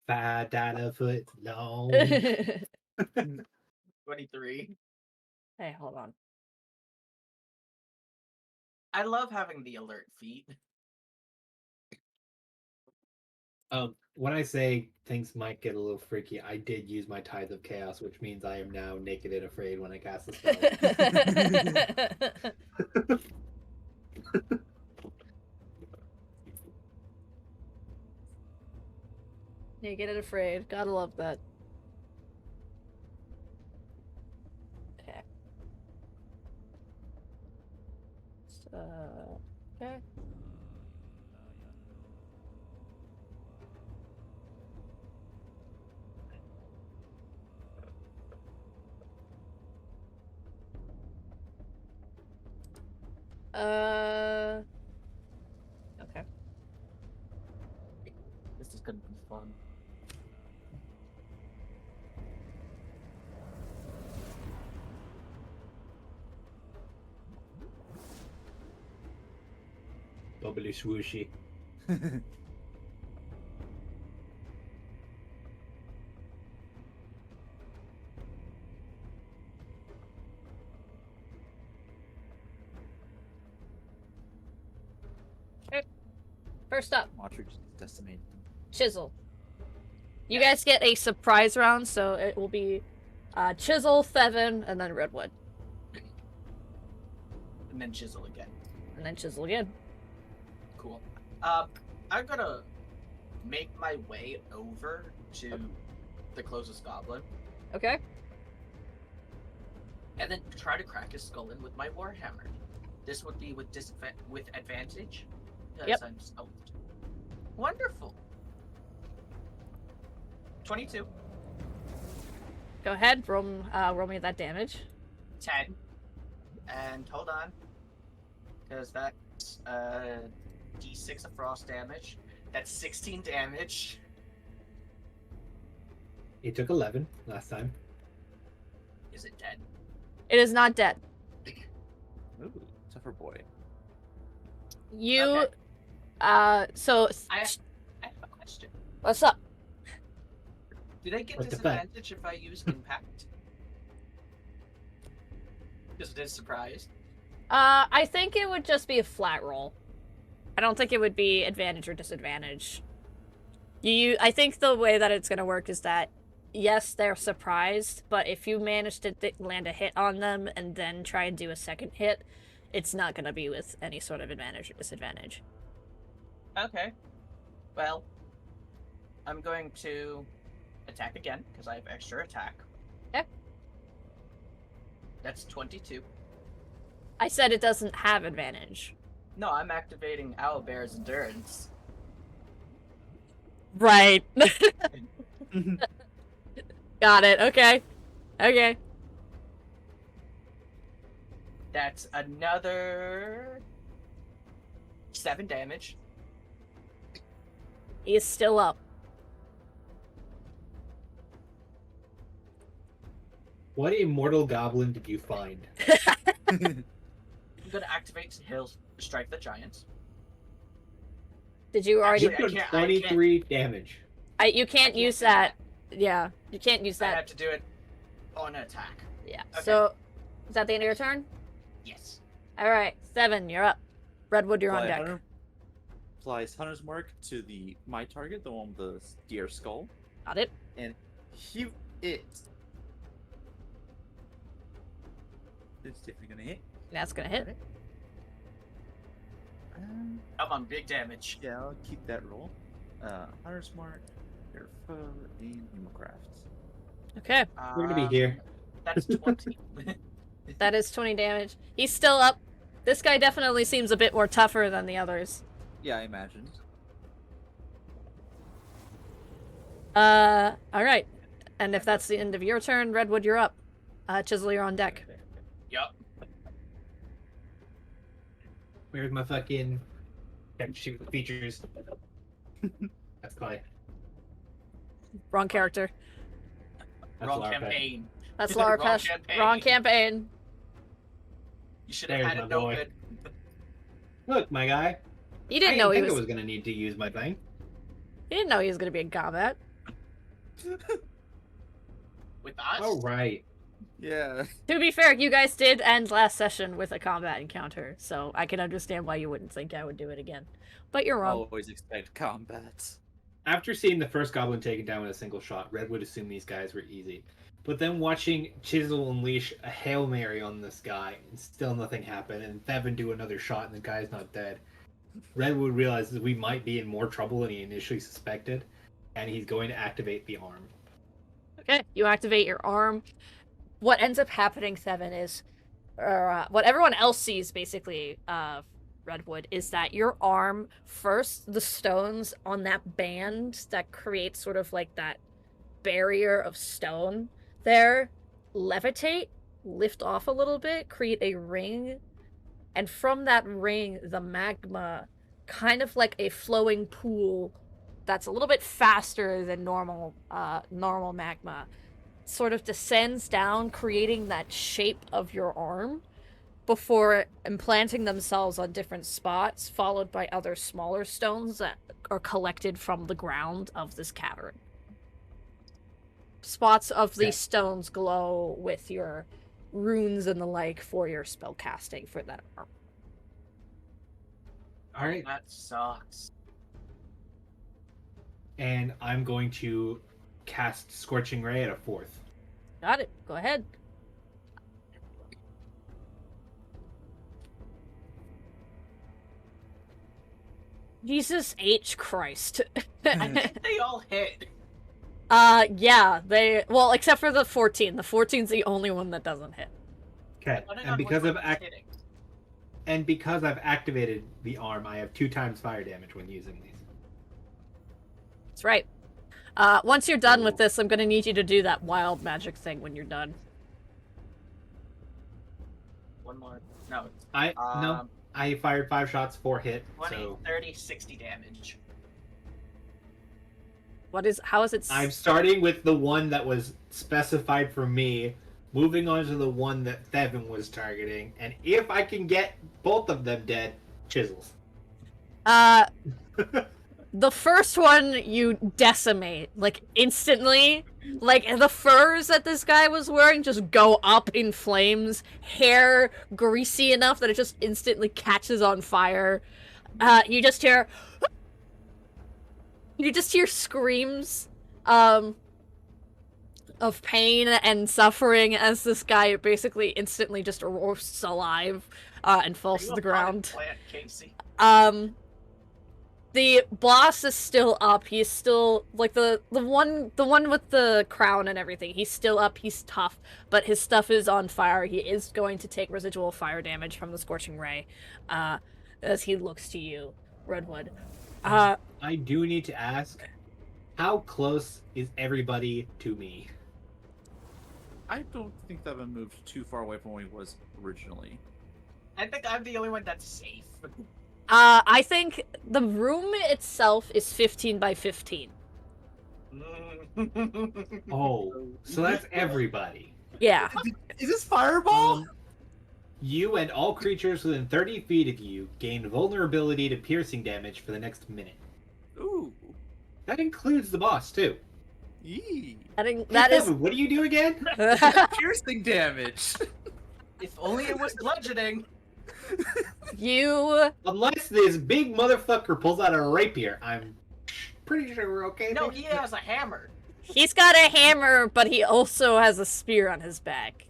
5 data foot long. Hey, 23. hold on. I love having the alert feat. When I say things might get a little freaky, I did use my Tithe of Chaos, which means I am now naked and afraid when I cast the spell. Naked and afraid. Gotta love that. Okay. Okay. Okay. This is gonna be fun. Bubbly swooshy. First up, Watcher just decimated them. Chisel. You guys get a surprise round, so it will be Chisel, Thevin, and then Redwood. And then chisel again. And then Chisel again. Cool. I'm gonna make my way over to the closest goblin, Okay? and then try to crack his skull in with my warhammer. This would be with advantage. Because Yep. I'm stealthed. Wonderful. 22. Go ahead, roll me that damage. 10. And hold on. Because that's d6 of frost damage. That's 16 damage. He took 11 last time. Is it dead? It is not dead. Ooh, tougher boy. You, Okay. so, I have a question. what's up? Do they get What the fuck? disadvantage if I use impact? Because it is surprised. I think it would just be a flat roll. I don't think it would be advantage or disadvantage. I think the way that it's gonna work is that, yes, they're surprised, but if you manage to land a hit on them and then try and do a second hit, it's not gonna be with any sort of advantage or disadvantage. Okay. Well, I'm going to attack again, because I have extra attack. Okay. That's 22. I said it doesn't have advantage. No, I'm activating Owlbear's Endurance. Right. Got it. Okay. Okay. That's another 7 damage. He is still up. What immortal goblin did you find? I'm gonna activate Hill Strike the Giants. Did you already? You Actually, took I can't- 23 damage. You can't can't use do that. Yeah, you can't use I that. have to do it on attack. Yeah. Okay. So, is that the end of your turn? Yes. All right, 7, you're up. Redwood, you're on deck. Applies Hunter's Mark to my target, the one with the deer skull, Got it. and it It's definitely gonna hit. That's gonna hit. Come on, big damage. Yeah, I'll keep that roll. Hunter's Mark, your foe, and Hemocraft. Okay. We're gonna be here. That's 20. That is 20 damage. He's still up. This guy definitely seems a bit more tougher than the others. Yeah, I imagined. Alright. And if that's the end of your turn, Redwood, you're up. Chisel, you're on deck. Yup. Where's my fucking shoot the features? That's Clay. Wrong character. That's Wrong Lara Pet. campaign. That's Lara Wrong Pesh. campaign. Wrong campaign. You should have There's had my it no boy. good. Look, my guy. You didn't know he was. gonna need to use my thing. You didn't know he was gonna be in combat. With us? Oh right. Yeah. To be fair, you guys did end last session with a combat encounter, so I can understand why you wouldn't think I would do it again. But you're wrong. Always expect combat. After seeing the first goblin taken down with a single shot, Red would assume these guys were easy. But then watching Chisel unleash a Hail Mary on this guy and still nothing happened, and Thevin do another shot and the guy's not dead, Red would realize that we might be in more trouble than he initially suspected, and he's going to activate the arm. Okay, you activate your arm. What ends up happening, Thevin, is, what everyone else sees, basically, Redwood, is that your arm, first, the stones on that band that creates sort of like that barrier of stone there, levitate, lift off a little bit, create a ring, and from that ring, the magma, kind of like a flowing pool that's a little bit faster than normal magma, sort of descends down, creating that shape of your arm before implanting themselves on different spots, followed by other smaller stones that are collected from the ground of this cavern. Spots of these stones glow with your runes and the like for your spell casting for that arm. All right, That sucks. and I'm going to cast Scorching Ray at a 4th. Got it. Go ahead. Jesus H. Christ. I think they all hit. Yeah, well, except for the 14. The 14's the only one that doesn't hit. Okay, Depending and on because which I've one it's hitting. because I've activated the arm, I have 2 times fire damage when using these. That's right. Once you're done with this, I'm gonna need you to do that wild magic thing when you're done. One more. No. No, I fired 5 shots, 4 hit. 20, So 30, 60 damage. How is it? I'm starting with the one that was specified for me, moving on to the one that Thevin was targeting, and if I can get both of them dead, chisels. The first one you decimate, like, instantly. Like, the furs that this guy was wearing just go up in flames. Hair greasy enough that it just instantly catches on fire. You just hear screams, of pain and suffering as this guy basically instantly just roasts alive, and falls to the ground. Plant, Casey? The boss is still up. He's still like the one with the crown and everything. He's still up. He's tough, but his stuff is on fire. He is going to take residual fire damage from the scorching ray, as he looks to you, Redwood. I do need to ask, how close is everybody to me? I don't think that one moved too far away from where he was originally. I think I'm the only one that's safe. I think the room itself is 15 by 15. Oh, so that's everybody. Yeah. Is this fireball? You and all creatures within 30 feet of you gain vulnerability to piercing damage for the next minute. Ooh. That includes the boss, too. Yee. That Hey, is. Thevin, what do you do again? Piercing damage. If only it was bludgeoning. You. Unless this big motherfucker pulls out a rapier, I'm pretty sure we're okay. No, there. he has a hammer. He's got a hammer, but he also has a spear on his back.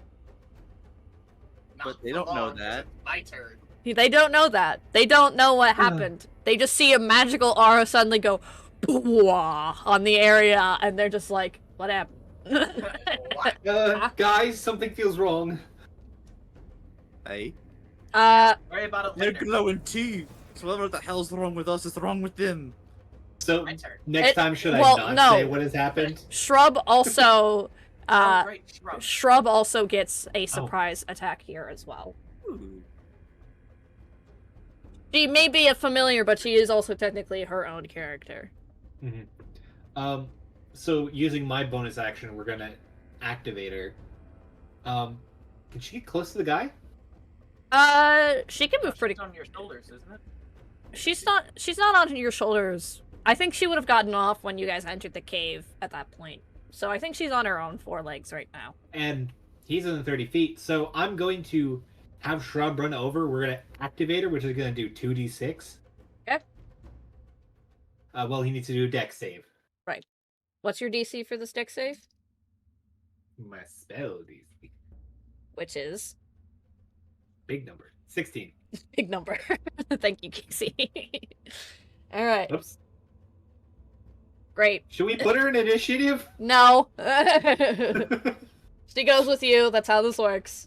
But they don't know that. It's my turn. They don't know that. They don't know what happened. They just see a magical aura suddenly go on the area, and they're just like, what happened? What? Guys, something feels wrong. Hey, Worry about it they're later. glowing too. So whatever the hell's wrong with us is wrong with them. So My turn. next time, should I well, not no. say what has happened? Shrub also, Oh, great, Shrub. Shrub also gets a surprise attack here as well. Ooh. She may be a familiar, but she is also technically her own character. Mm-hmm. So using my bonus action, we're gonna activate her. Can she get close to the guy? She can move She's pretty. on your shoulders, isn't it? She's not on your shoulders. I think she would have gotten off when you guys entered the cave at that point. So I think she's on her own 4 legs right now. And he's within 30 feet, so I'm going to have Shrub run over. We're gonna activate her, which is gonna do 2d6. Okay. Well, he needs to do a dex save. What's your DC for the stick save? My spell DC. Which is Big number. 16. big number. Thank you, Casey. All right, Oops. great. Should we put her in initiative? No. She goes with you. That's how this works.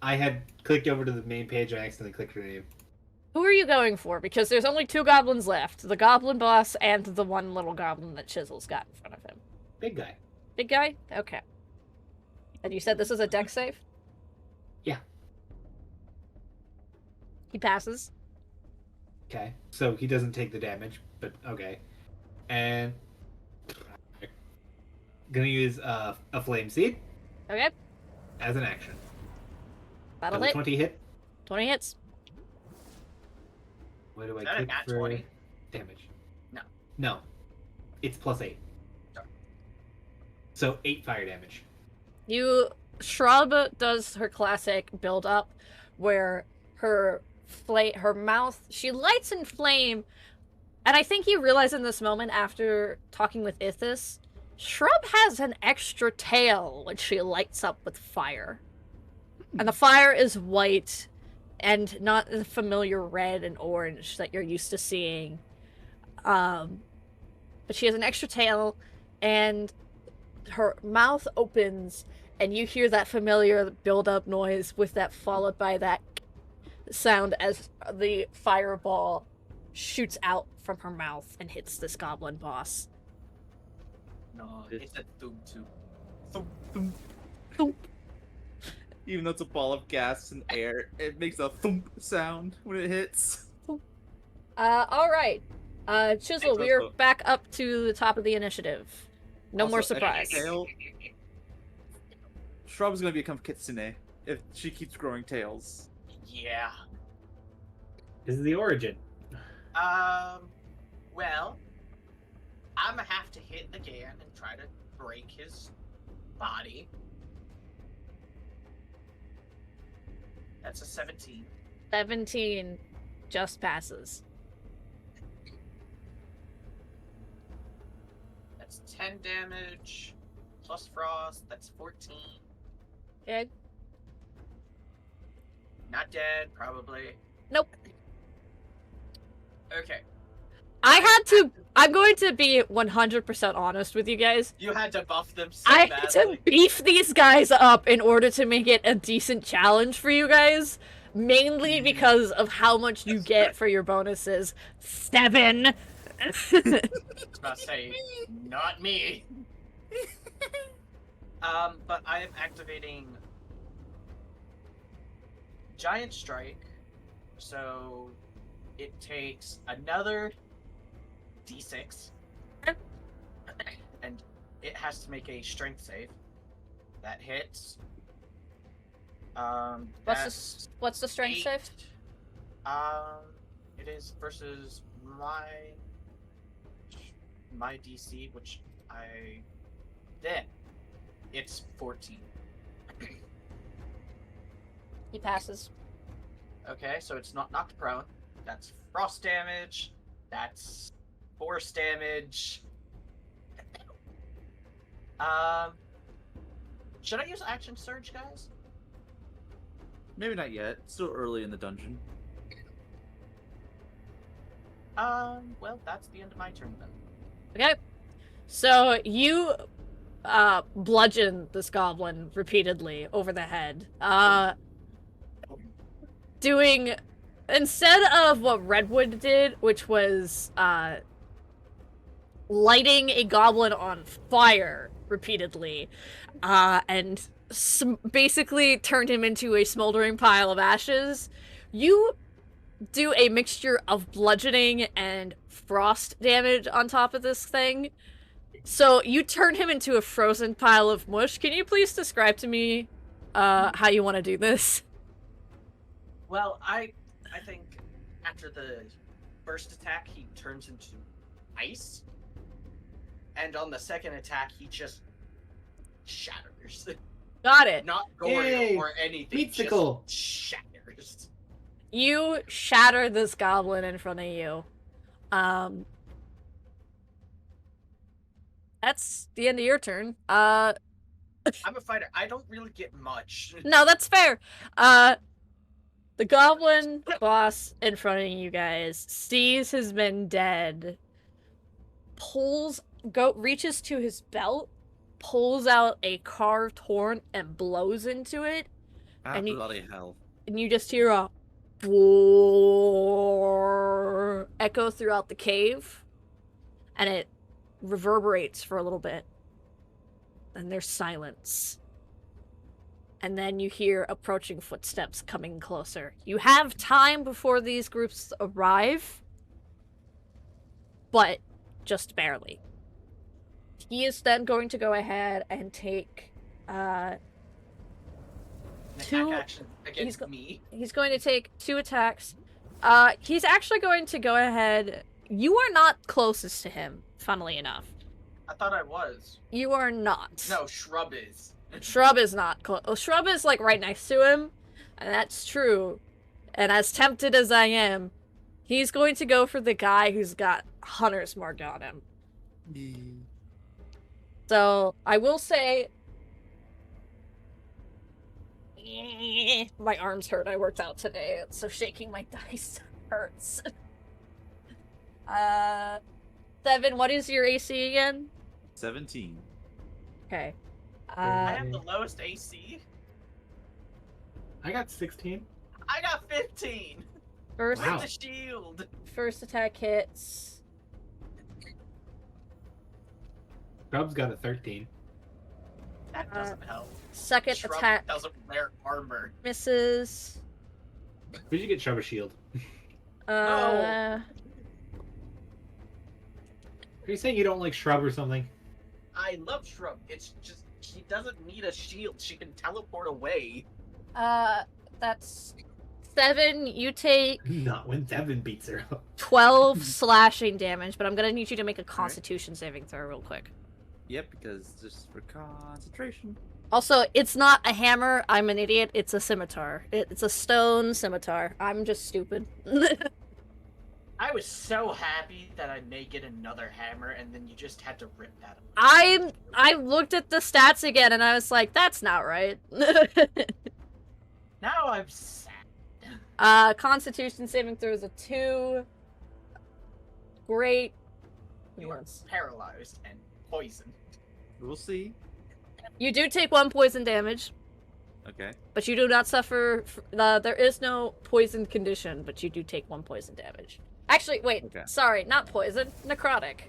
I had clicked over to the main page. I accidentally clicked her name. Who are you going for? Because there's only 2 goblins left. The goblin boss and the one little goblin that Chisel's got in front of him. Big guy. Big guy? Okay. And you said this is a dex save? Yeah. He passes. Okay. So he doesn't take the damage, but okay. And gonna use a flame seed Okay. as an action. That'll Does a hit. 20 hit. 20 hits. Where do I Is that a click nat for 20? damage? No. No. It's +8. Sorry. So 8 fire damage. Shrub does her classic build up where her mouth, she lights in flame, and I think you realize in this moment after talking with Ithis, Shrub has an extra tail when she lights up with fire. And the fire is white and not the familiar red and orange that you're used to seeing. But she has an extra tail, and her mouth opens, and you hear that familiar build-up noise with that followed by that sound as the fireball shoots out from her mouth and hits this goblin boss. No, it's a thump too. Thump, thump. Thump. Even though it's a ball of gas and air, it makes a thump sound when it hits. Alright. Chisel, we're Also- back up to the top of the initiative. No more Also, surprise. tail- Shrub's gonna become Kitsune if she keeps growing tails. Yeah. This is the origin. Well, I'm gonna have to hit again and try to break his body. That's a 17. 17 just passes. That's 10 damage. Plus frost, that's 14. Okay. Not dead, probably. Nope. Okay. I'm going to be 100% honest with you guys. You had to buff them so I had to badly. beef these guys up in order to make it a decent challenge for you guys. Mainly because of how much you get for your bonuses. 7! I was about to say, not me. But I am activating Giant Strike, so it takes another D6, and it has to make a Strength save. That hits. That's What's the strength 8. save? It is versus my DC, which then it's 14. He passes. Okay, so it's not knocked prone. That's frost damage. That's force damage. Should I use action surge, guys? Maybe not yet. Still early in the dungeon. Well, that's the end of my turn then. Okay. So you bludgeon this goblin repeatedly over the head. Doing instead of what Redwood did, which was lighting a goblin on fire repeatedly, and basically turned him into a smoldering pile of ashes, you do a mixture of bludgeoning and frost damage on top of this thing. So you turn him into a frozen pile of mush. Can you please describe to me how you want to do this? Well, I think after the first attack, he turns into ice. And on the second attack, he just shatters. Got it. Not gory Yay! or anything. Meatsicle. Just shatters. You shatter this goblin in front of you. That's the end of your turn. I'm a fighter. I don't really get much. No, that's fair. The goblin boss in front of you guys sees his men dead, reaches to his belt, pulls out a carved horn and blows into it, and Bloody hell. and you just hear a echo throughout the cave, and it reverberates for a little bit, and there's silence. And then you hear approaching footsteps coming closer. You have time before these groups arrive, but just barely. He is then going to go ahead and take An two- attack action against me. He's going to take 2 attacks. He's actually going to go ahead. You are not closest to him, funnily enough. I thought I was. You are not. No, Shrub is. Shrub is not close. Well, Shrub is like right next to him, and that's true. And as tempted as I am, he's going to go for the guy who's got Hunter's Mark on him. So I will say, my arms hurt. I worked out today, so shaking my dice hurts. 7. What is your AC again? 17. Okay. I have the lowest AC. I got 16. I got 15. First, Wow. With the shield. first attack hits. Shrub's got a 13. That doesn't help. Second Shrub attack doesn't wear armor. misses. Who'd you get Shrub a shield? Uh, Are you saying you don't like Shrub or something? I love Shrub. It's just she doesn't need a shield. She can teleport away. that's 7. You take Not when Devin beats her up. 12 slashing damage, but I'm gonna need you to make a Constitution saving throw real quick. Yep, because just for concentration. Also, it's not a hammer. I'm an idiot. It's a scimitar. It's a stone scimitar. I'm just stupid. I was so happy that I may get another hammer, and then you just had to rip that up. I looked at the stats again, and I was like, that's not right. Now I'm sad. Constitution saving throw is a 2. Great. You are paralyzed and poisoned. We'll see. You do take 1 poison damage, Okay. but you do not suffer. There is no poison condition, but you do take 1 poison damage. Actually, wait. Okay. Sorry, not poison. Necrotic.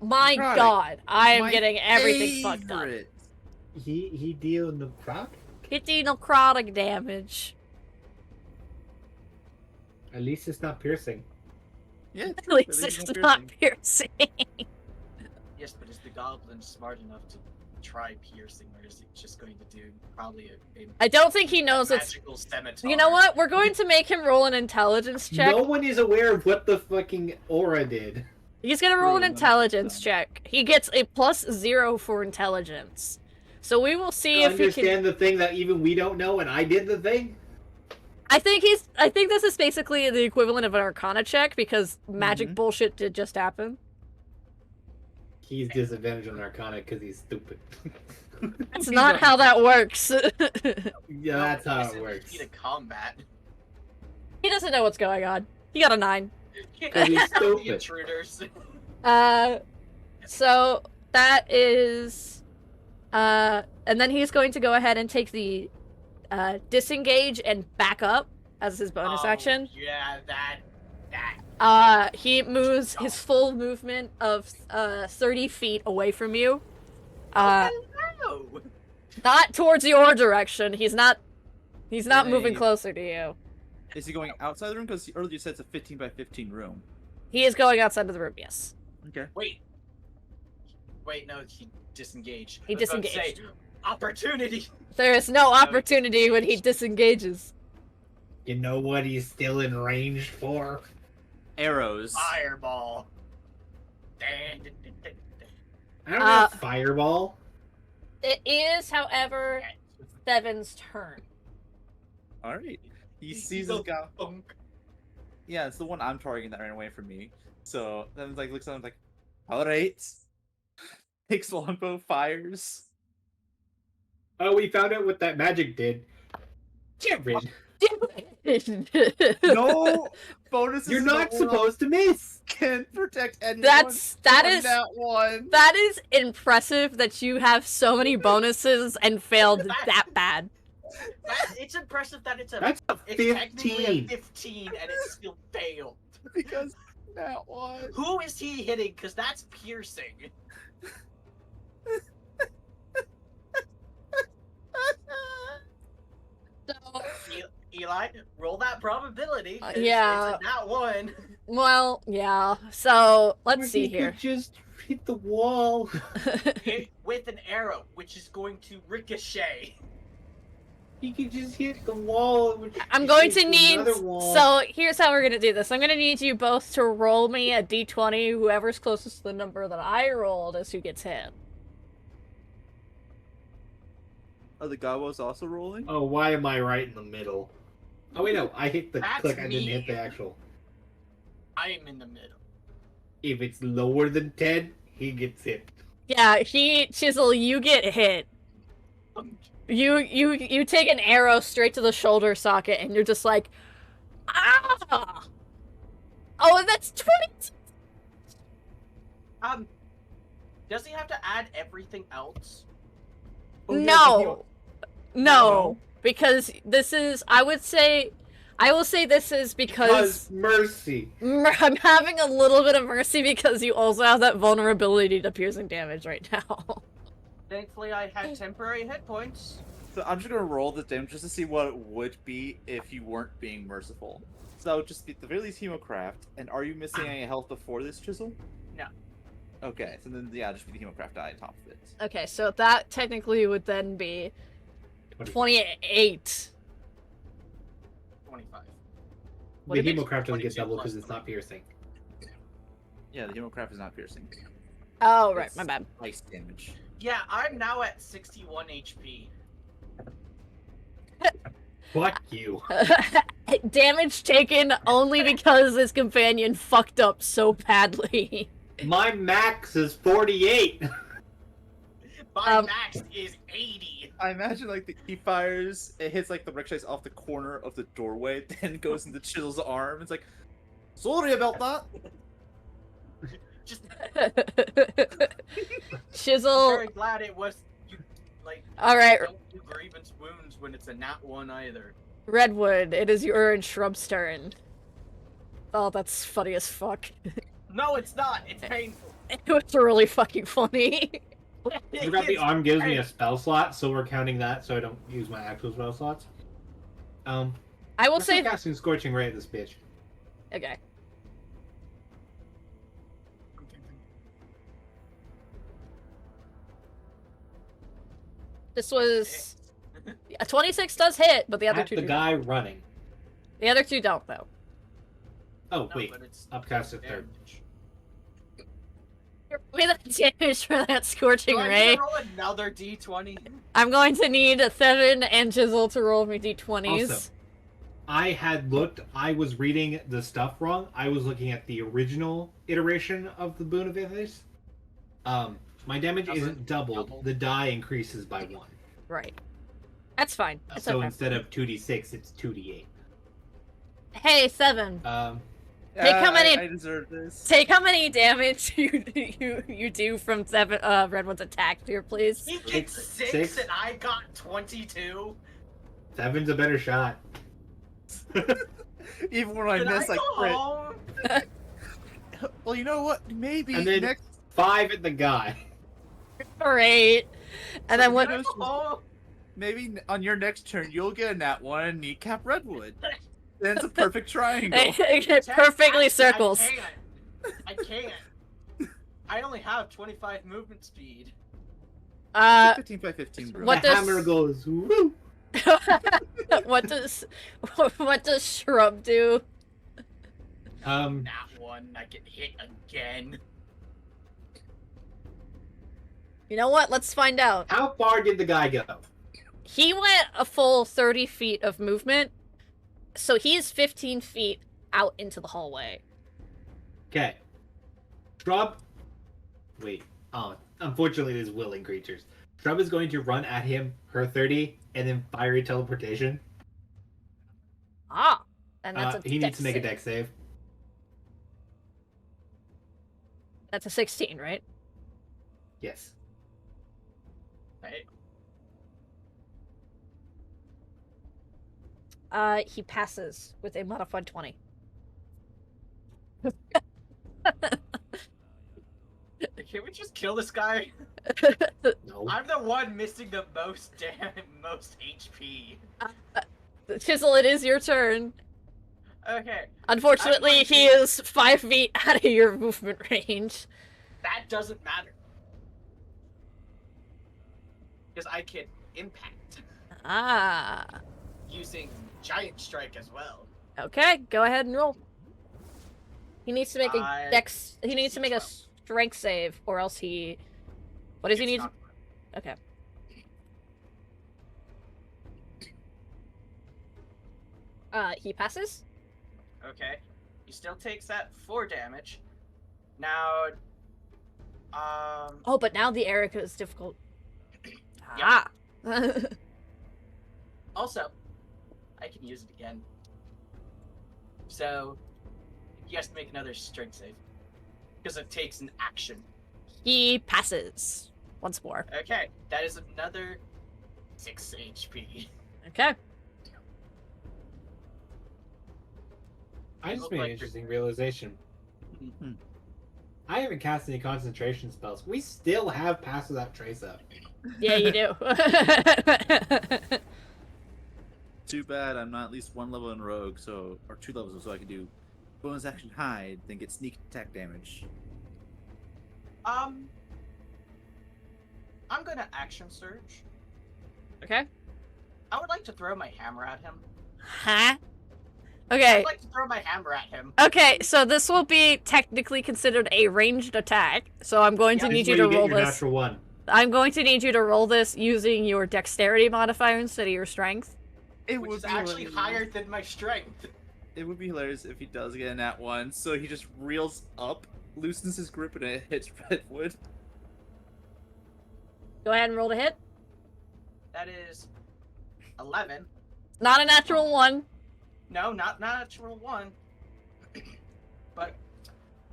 My Necrotic. God, I am My getting everything fucked up. favorite. He deal the proc? 50 necrotic damage. At least it's not piercing. Yeah. At least it's not piercing. Yes, but is the goblin smart enough to try piercing, or is he just going to do probably a I don't think he knows it's. magical scimitar? You know what? We're going to make him roll an intelligence check. No one is aware of what the fucking aura did. He's gonna roll an Roll an intelligence intelligence. check. He gets a +0 for intelligence. So we will see if he Understand can. the thing that even we don't know, and I did the thing? I think this is basically the equivalent of an Arcana check because magic Mhm. bullshit did just happen. He's disadvantaged on Arcana because he's stupid. That's not how that works. Yeah, that's how it Heat works. of combat. He doesn't know what's going on. He got a 9. Because he's The stupid. intruders. So that is, and then he's going to go ahead and take the, disengage and back up as his bonus action. Yeah, that. He moves his full movement of 30 feet away from you. Hello. Not towards your direction. He's not moving Hey. closer to you. Is he going outside the room? Because earlier you said it's a 15 by 15 room. He is going outside of the room, yes. Okay. Wait, no, he disengaged. He I was about to disengaged. say, opportunity. There is no opportunity when he disengages. You know what he's still in range for? Arrows. Fireball. I don't have fireball. It is, however, Seven's turn. All right. He sees this guy. Yeah, it's the one I'm targeting that ran away from me. So then like looks at him like, all right. Takes longbow, fires. Oh, we found out what that magic did. Jared, No bonuses. you're in the not world supposed to miss. can protect anyone. that from is that one. that is impressive that you have so many bonuses and failed that bad. It's impressive that it's That's a it's technically a 15. 15 and it still failed. Because that one. Who is he hitting? Because that's piercing. So, Eli, roll that probability. 'Cause yeah. It's not one. well, yeah. So let's see He here. could just hit the wall. Hit with an arrow, which is going to ricochet. He could just hit the wall. Which I'm going hits to need. another wall. So here's how we're gonna do this. I'm gonna need you both to roll me a d20. Whoever's closest to the number that I rolled is who gets hit. Are the gobos also rolling? Oh, why am I right in the middle? Oh wait, no, I hit the That's click. I didn't me. hit the actual. I am in the middle. If it's lower than 10, he gets hit. Yeah, Chisel, you get hit. You take an arrow straight to the shoulder socket, and you're just like, ah! Oh, and that's 20. Does he have to add everything else? Oh, yeah, No, no, No. because this is. I will say this is because mercy. I'm having a little bit of mercy because you also have that vulnerability to piercing damage right now. Thankfully, I had temporary hit points. So I'm just gonna roll the damage just to see what it would be if you weren't being merciful. So that would just be at the very least Hemocraft. And are you missing any health before this, Chisel? No. Okay, so then yeah, just be the Hemocraft die on top of it. Okay, so that technically would then be 28. 25. What The if it's Hemocraft doesn't 22 get double plus because it's not piercing. Yeah, the Hemocraft is not piercing. Oh, right, It's my bad. ice damage. Yeah, I'm now at 61 HP. Fuck you. Damage taken only because his companion fucked up so badly. My max is 48. My max is 80. I imagine like he fires, it hits like the ricochets off the corner of the doorway, then goes into Chisel's arm. It's like, sorry about that. Just Chisel. very glad it was you. Like, All right, don't do grievance wounds when it's a nat one either. Redwood. It is your and Shrub's turn. Oh, that's funny as fuck. No, it's not. It's painful. It was really fucking funny. I forgot the arm gives me a spell slot, so we're counting that so I don't use my actual spell slots. I will We're say. still casting Scorching Ray at this bitch. Okay. This was a 26 does hit, but the other At two the do. guy running. The other two don't though. Oh, No, wait. but it's Upcast at third. damage. Give me the damage for that scorching Do I ray. need to roll another d20? I'm going to need Theron and Chisel to roll me d20s. Also, I had looked, I was reading the stuff wrong. I was looking at the original iteration of the Boon of Ithis. My damage How's isn't it doubled. doubled? The die increases by 1. Right. That's fine. It's So okay. instead of 2d6, it's 2d8. Hey, Seven. Yeah, how many- I deserve this. Take how many damage you do from Redwood's attack here, please. He gets Six. 6 and I got 22. 7's a better shot. Even when I Can miss, I like, go crit. home? Well, you know what? Maybe And then next. 5 at the guy. Great. And then what? Can I go home? Maybe on your next turn, you'll get a nat 1 and kneecap Redwood. Then it's a perfect triangle. It perfectly Actually, circles. I can't. I only have 25 movement speed. 15 by 15, bro. What the does- hammer goes, woo! what does Shrub do? That one, I get hit again. You know what? Let's find out. How far did the guy go? He went a full 30 feet of movement, so he is 15 feet out into the hallway. Okay. Shrub. Wait. Oh, unfortunately, there's willing creatures. Shrub is going to run at him, her 30, and then fiery teleportation. Ah, and that's a he needs dex to make a save. dex save. That's a 16, right? Yes. Right? He passes with a modified 20. Can we just kill this guy? No. I'm the one missing the most most HP. Chisel, it is your turn. Okay, Unfortunately, going he to- is 5 feet out of your movement range. that doesn't matter. Because I can impact Ah. using Giant Strike as well. Okay, go ahead and roll. He needs to make a I dex. He needs to make a 12. strength save, or else he. What does he It's need? not- Okay. He passes. Okay, he still takes that 4 damage. Now, Oh, but now the Erica is difficult. Ah. also, I can use it again. So, he has to make another strength save. Because it takes an action. He passes once more. Okay, that is another 6 HP. Okay. I just look made an like- interesting realization. Hmm. I haven't cast any concentration spells. We still have Pass Without Trace up. Yeah, you do. Too bad I'm not at least 1 level in Rogue, or 2 levels, so I can do bonus action hide, then get sneak attack damage. I'm gonna action surge. Okay. I would like to throw my hammer at him. Huh? Okay. I'd like to throw my hammer at him. Okay, so this will be technically considered a ranged attack. So I'm going to Yeah. need This you is to where roll get your this. natural 1. I'm going to need you to roll this using your dexterity modifier instead of your strength. It Which would is be actually hilarious. higher than my strength. It would be hilarious if he does get a nat 1, so he just reels up, loosens his grip, and it hits Redwood. Go ahead and roll to hit. That is 11. Not a natural one. No, not natural 1. But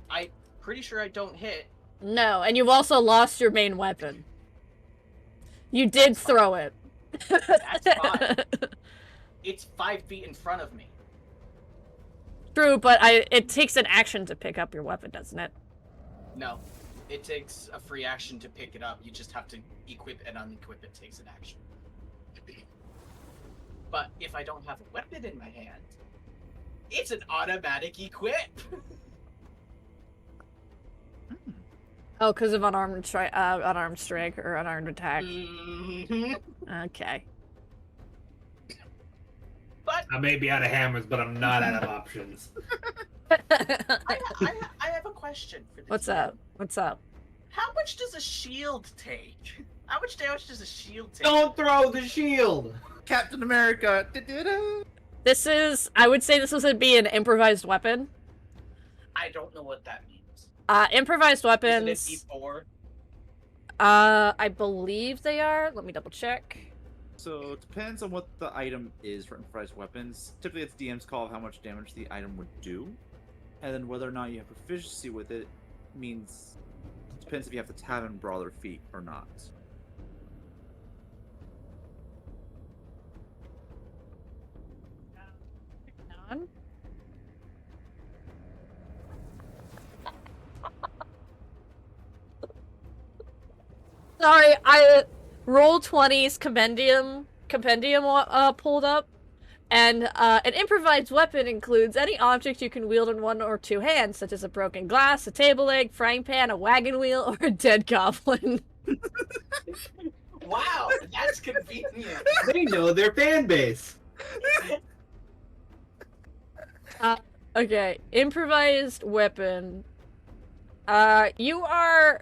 I'm pretty sure I don't hit. No, and you've also lost your main weapon. You did throw it. That's fine. It's 5 feet in front of me. True, but it takes an action to pick up your weapon, doesn't it? No. It takes a free action to pick it up. You just have to equip and unequip it takes an action. But if I don't have a weapon in my hand, it's an automatic equip. Oh, because of unarmed strike or unarmed attack. Mhm. Okay. But I may be out of hammers, but I'm not out of options. I have a question for this. What's game. up? What's up? How much does a shield take? How much damage does a shield take? Don't throw the shield! Captain America! Da-da-da. This is, I would say this would be an improvised weapon. I don't know what that means. Improvised Isn't it weapons. E4? I believe they are. Let me double check. So it depends on what the item is for improvised weapons. Typically, it's DM's call of how much damage the item would do, and then whether or not you have proficiency with it means depends if you have the Tavern Brawler feat or not. None. Sorry, I Roll20's compendium pulled up, and an improvised weapon includes any object you can wield in one or two hands, such as a broken glass, a table leg, frying pan, a wagon wheel, or a dead goblin. Wow, that's convenient. They know their fan base. Okay, improvised weapon. You are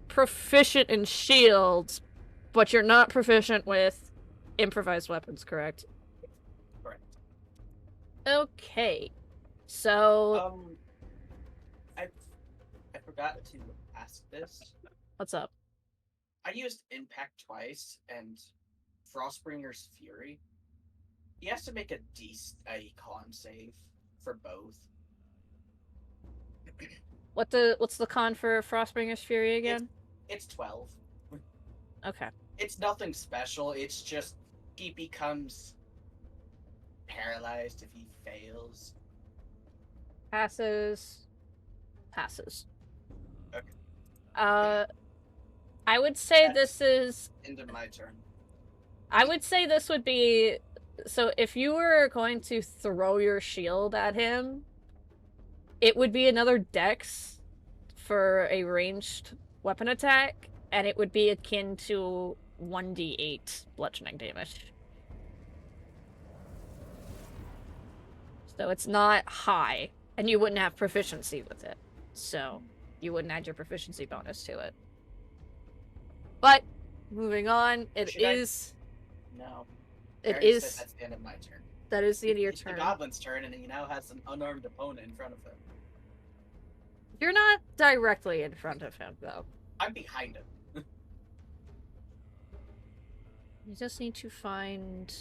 proficient in shields, but you're not proficient with improvised weapons, correct? Correct. Okay. So, I forgot to ask this. what's up? I used Impact twice, and Frostbringer's Fury. He has to make a con save for both. What's the con for Frostbringer's Fury again? It's 12. Okay. It's nothing special. It's just he becomes paralyzed if he fails. Passes. Okay. I would say That's this is. Into my turn. I would say this would be. So if you were going to throw your shield at him, it would be another dex for a ranged weapon attack, and it would be akin to 1d8 bludgeoning damage. So it's not high, and you wouldn't have proficiency with it. So you wouldn't add your proficiency bonus to it. But moving on, it Should I- is. No. I It already is. said that's the end of my turn. That is the end of your It's turn. the goblin's turn, and he now has an unarmed opponent in front of him. You're not directly in front of him, though. I'm behind him. You just need to find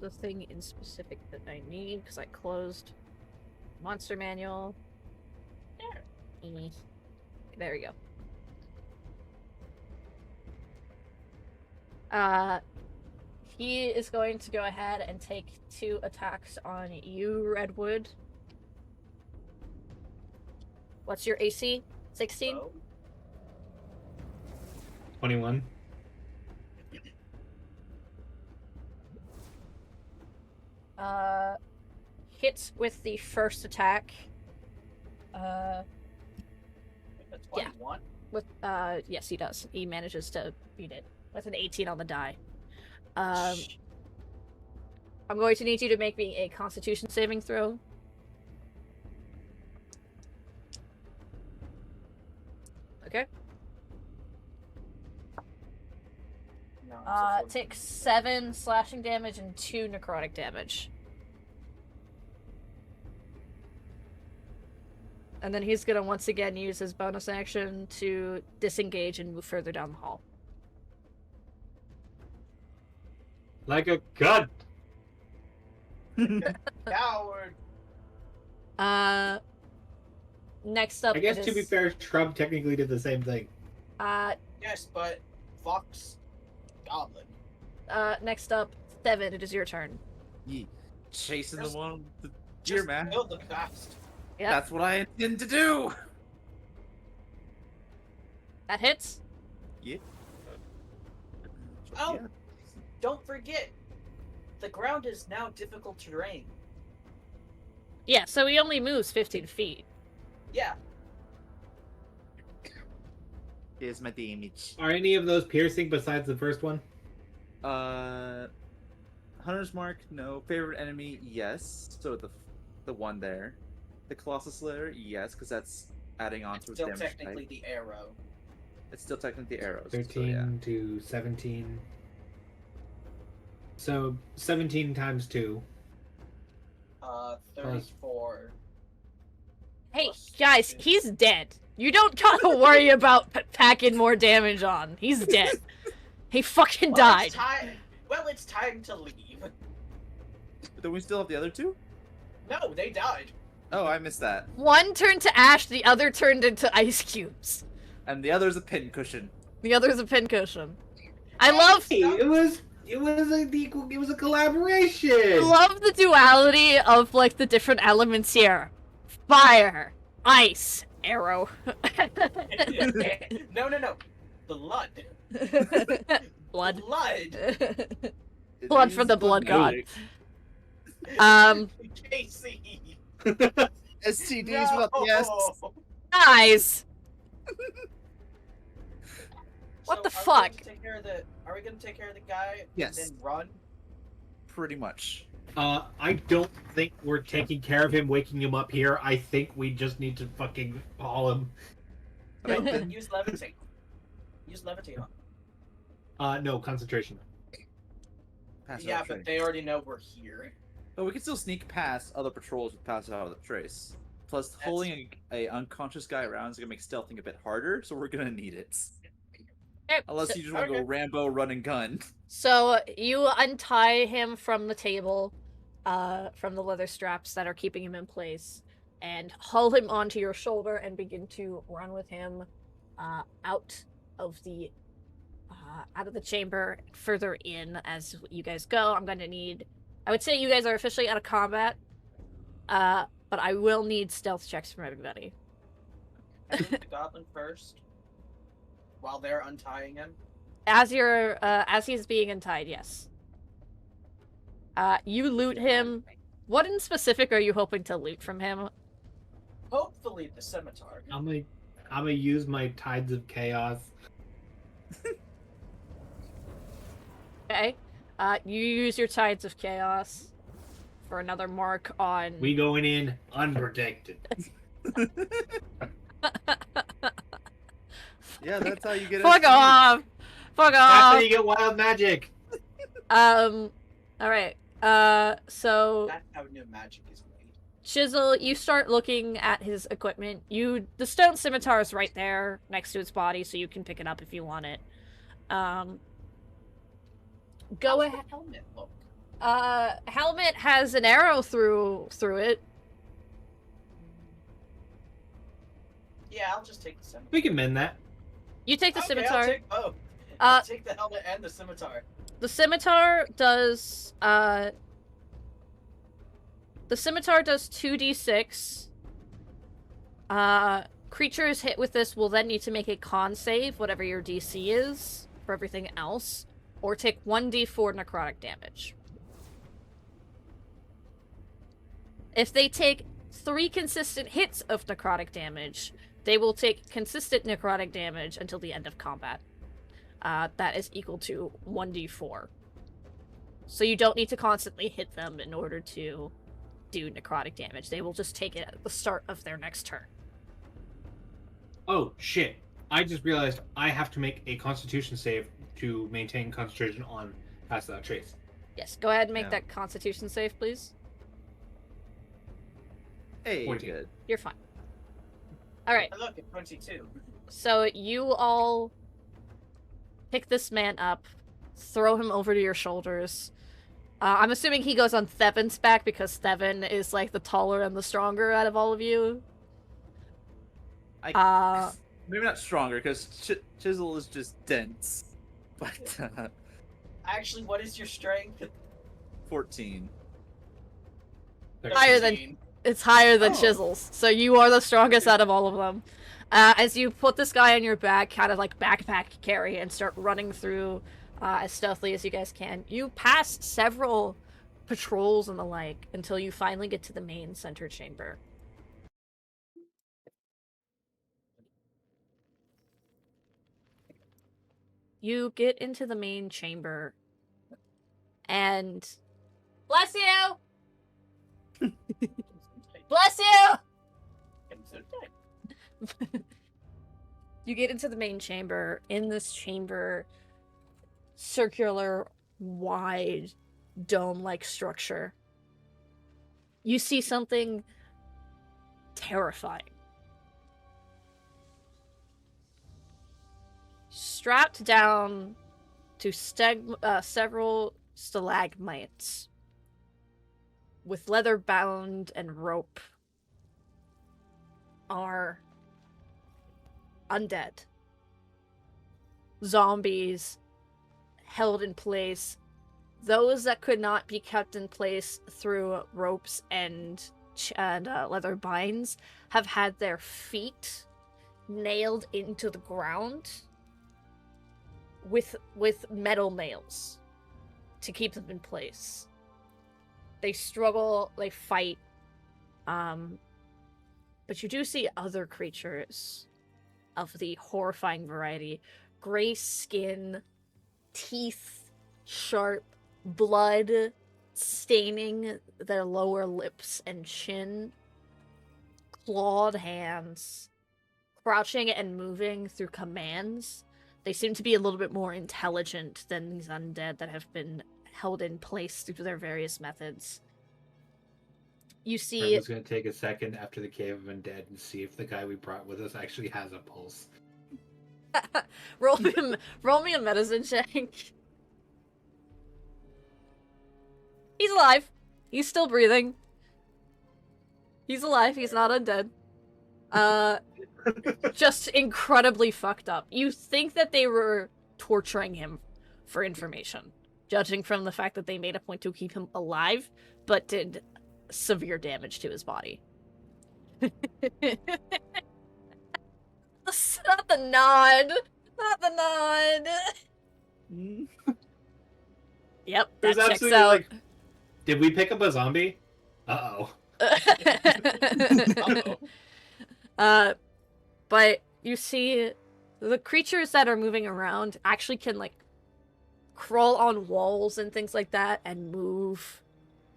the thing in specific that I need, because I closed Monster Manual. There. There we go. He is going to go ahead and take 2 attacks on you, Redwood. What's your AC? 16? Oh. 21. Hits with the first attack. That's 21. With yes, he does. He manages to beat it with an 18 on the die. I'm going to need you to make me a Constitution saving throw. Okay. No, it's a 14. Takes 7 slashing damage and 2 necrotic damage. And then he's gonna once again use his bonus action to disengage and move further down the hall. Like a gun. Coward. Next up, I guess it to be is- fair, Shrub technically did the same thing. Yes, but Fox Goblin. Next up, Seven. It is your turn. Ye chasing Just- the one with the deer, Just man. kill the best. Yep. That's what I intend to do. That hits. Yeah. Oh. Yeah. Don't forget, the ground is now difficult terrain. Yeah, so he only moves 15 feet. Yeah. Here's my damage. Are any of those piercing besides the first one? Hunter's Mark, no. Favorite enemy, yes. So the one there. The Colossus Slayer, yes, because that's adding on It's to its still damage technically type. the arrow. It's still technically arrows. 13 to 17. So 17 times 2. 34. Hey, guys, he's dead. You don't gotta worry about packing more damage on. He's dead. He fucking died. It's time to leave. But then we still have the other two? No, they died. Oh, I missed that. One turned to ash, the other turned into ice cubes. And the other's a pincushion. The other's a pincushion. I love It was a collaboration. I love the duality of like the different elements here. Fire, ice, arrow. No. Blood. Blood. Blood. Blood from the blood god. Casey. STDs without the S. Guys. What the fuck? Are we gonna take care of the guy? Yes. And then run? Pretty much. I don't think we're taking care of him, waking him up here. I think we just need to fucking haul him. No, then use levitate. Use levitate on. No, concentration. Pass Yeah, without but trace. they already know we're here. But we can still sneak past other patrols with pass out without trace. Plus, holding a unconscious guy around is gonna make stealthing a bit harder, so we're gonna need it. Unless you just want to go Rambo run and gun. So you untie him from the table, from the leather straps that are keeping him in place, and haul him onto your shoulder and begin to run with him out of the chamber, further in as you guys go. I'm gonna need. I would say you guys are officially out of combat, but I will need stealth checks from everybody. The goblin first. While they're untying him. As he's being untied, yes. You loot him. What in specific are you hoping to loot from him? Hopefully the scimitar. I'm gonna use my Tides of Chaos. Okay. You use your Tides of Chaos for another mark on. We going in unprotected. Yeah, that's how you get. Fuck off! Fuck That's how off! you get wild magic. Alright. So That's how new magic is made. Chisel, you start looking at his equipment. The stone scimitar is right there next to his body, so you can pick it up if you want it. Go How's ahead. the helmet look? Helmet has an arrow through it. Yeah, I'll just take the scimitar. We can mend that. You take the Okay, scimitar. I'll take both. I'll take the helmet and the scimitar. The scimitar does 2d6. Creatures hit with this will then need to make a con save, whatever your DC is, for everything else, or take 1d4 necrotic damage. If they take 3 consistent hits of necrotic damage, they will take consistent necrotic damage until the end of combat. That is equal to 1d4. So you don't need to constantly hit them in order to do necrotic damage. They will just take it at the start of their next turn. Oh, shit. I just realized I have to make a constitution save to maintain concentration on Pass Without Trace. Yes, go ahead and make Yeah. that constitution save, please. Hey, you're 14. good. You're fine. Alright, I look at 22. so you all pick this man up, throw him over to your shoulders. I'm assuming he goes on Theven's back because Theven is like the taller and the stronger out of all of you. Maybe not stronger, because Chisel is just dense. But, Actually, what is your strength? 14. Higher than- 13. It's higher than Oh. Chisel's, so you are the strongest out of all of them. As you put this guy on your back, kind of like backpack carry, and start running through as stealthily as you guys can, you pass several patrols and the like until you finally get to the main center chamber. You get into the main chamber, and bless you! Bless you! You get into the main chamber. In this chamber, circular, wide, dome-like structure. You see something terrifying. Strapped down to several stalagmites with leather bound and rope are undead. Zombies held in place. Those that could not be kept in place through ropes and leather binds have had their feet nailed into the ground with metal nails to keep them in place. They struggle, they fight, but you do see other creatures of the horrifying variety. Gray skin, teeth sharp, blood staining their lower lips and chin, clawed hands, crouching and moving through commands. They seem to be a little bit more intelligent than these undead that have been held in place through their various methods. You see... Brenda's gonna take a second after the Cave of Undead and see if the guy we brought with us actually has a pulse. roll me a medicine check. He's alive. He's still breathing. He's alive. He's not undead. Just incredibly fucked up. You think that they were torturing him for information, judging from the fact that they made a point to keep him alive, but did severe damage to his body. Not the nod. Not the nod. Yep, that checks out. Like, did we pick up a zombie? Uh-oh. Uh-oh. But you see the creatures that are moving around actually can, like, crawl on walls and things like that and move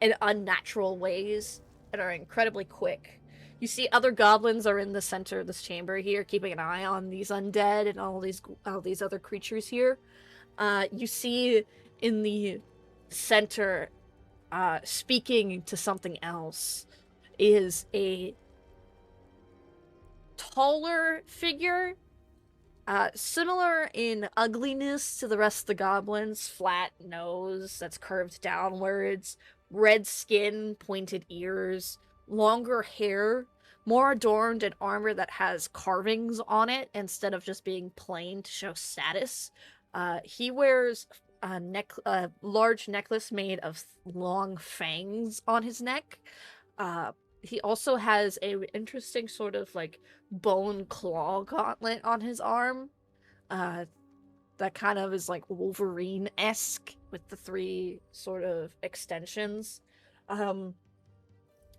in unnatural ways and are incredibly quick. You see other goblins are in the center of this chamber here, keeping an eye on these undead and all these other creatures here. You see in the center, speaking to something else, is a taller figure, similar in ugliness to the rest of the goblins. Flat nose that's curved downwards, red skin, pointed ears, longer hair, more adorned in armor that has carvings on it instead of just being plain to show status. He wears a large necklace made of long fangs on his neck. He also has a interesting sort of like bone claw gauntlet on his arm. That kind of is like Wolverine-esque with the three sort of extensions.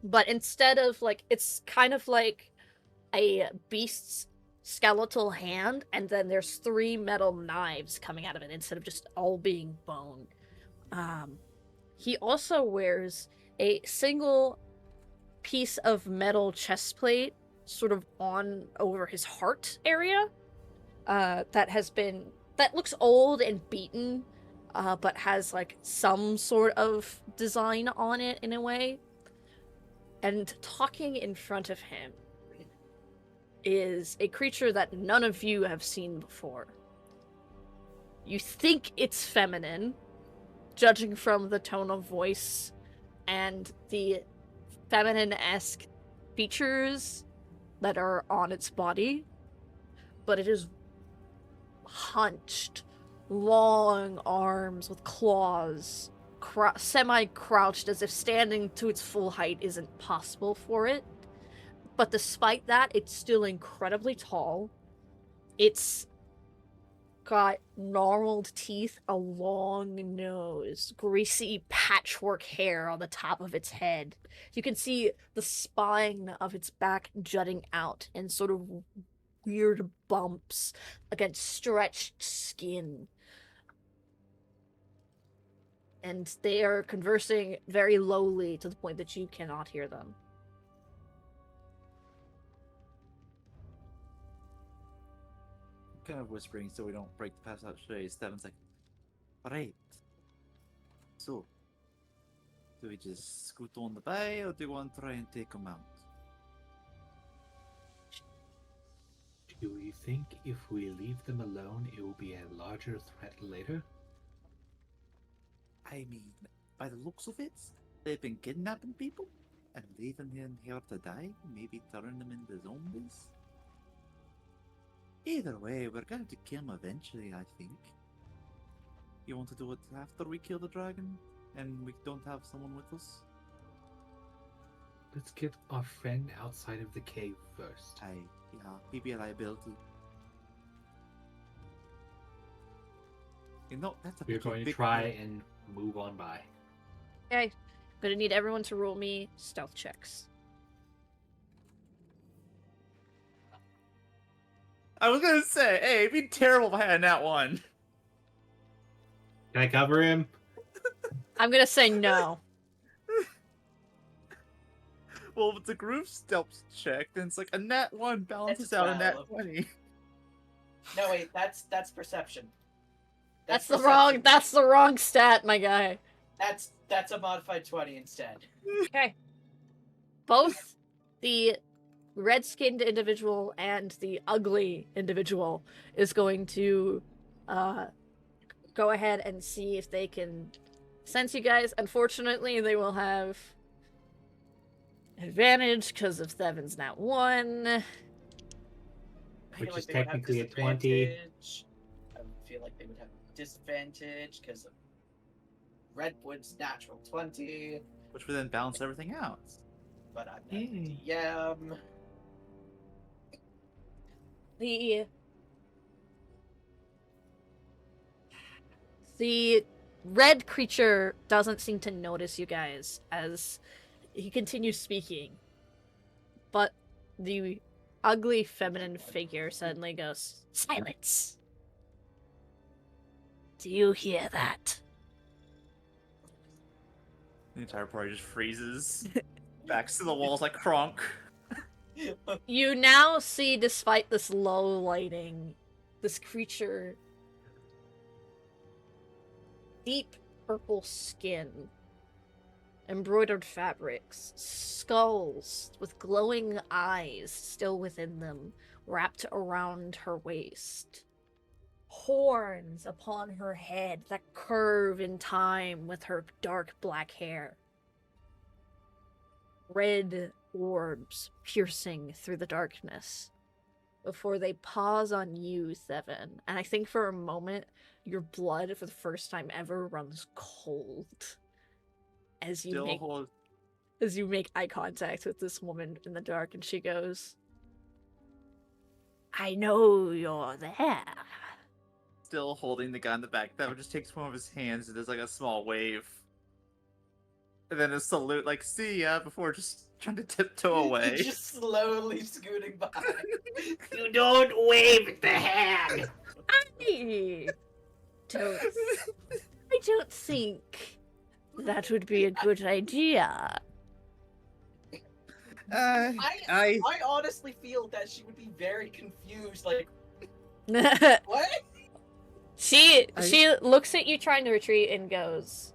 But instead of like, it's kind of like a beast's skeletal hand, and then there's three metal knives coming out of it instead of just all being bone. He also wears a single piece of metal chest plate sort of on over his heart area, that looks old and beaten, but has like some sort of design on it in a way. And talking in front of him is a creature that none of you have seen before. You think it's feminine, judging from the tone of voice and the feminine-esque features that are on its body, but it is hunched, long arms with claws, semi-crouched as if standing to its full height isn't possible for it. But despite that, it's still incredibly tall. It's got gnarled teeth, a long nose, greasy patchwork hair on the top of its head. You can see the spine of its back jutting out in sort of weird bumps against stretched skin. And they are conversing very lowly to the point that you cannot hear them. Kind of whispering so we don't break the pass out today. Steven's like, alright. So, do we just scoot on the bay or do you want to try and take him out? Do you think if we leave them alone, it will be a larger threat later? I mean, by the looks of it, they've been kidnapping people and leaving them here to die, maybe turning them into zombies. Either way, we're going to kill them eventually, I think. You want to do it after we kill the dragon and we don't have someone with us? Let's get our friend outside of the cave first. Yeah, he'd be a liability. You know, that's a We're pretty going to big try deal. and move on by. Okay. Gonna need everyone to roll me stealth checks. I was gonna say, hey, it'd be terrible if I had that one. Can I cover him? I'm gonna say no. Well, if it's a group stealth check, then it's like a nat 1 balances out a nat 12. 20. No, wait, that's perception. That's the perception. wrong stat, my guy. That's a modified 20 instead. Okay. Both the red-skinned individual and the ugly individual is going to go ahead and see if they can sense you guys. Unfortunately, they will have advantage because of Thevin's nat 1. I Which feel is they would have technically a 20. disadvantage. I feel like they would have disadvantage because of Redwood's natural 20. Which would then balance everything out. But I'm not the DM. The red creature doesn't seem to notice you guys as he continues speaking. But the ugly feminine figure suddenly goes, "Silence! Do you hear that?" The entire party just freezes. Backs to the walls like Kronk. You now see, despite this low lighting, this creature, deep purple skin, embroidered fabrics, skulls with glowing eyes still within them, wrapped around her waist, horns upon her head that curve in time with her dark black hair, red orbs piercing through the darkness before they pause on you, Thevin. And I think for a moment, your blood for the first time ever runs cold as you make eye contact with this woman in the dark, and she goes, "I know you're there." Still holding the guy in the back. That just takes one of his hands and does like a small wave. And then a salute, like, see ya, before just trying to tiptoe away. Just slowly scooting by. You don't wave at the hand! I don't think that would be a good idea. I honestly feel that she would be very confused, like, what? She looks at you trying to retreat and goes,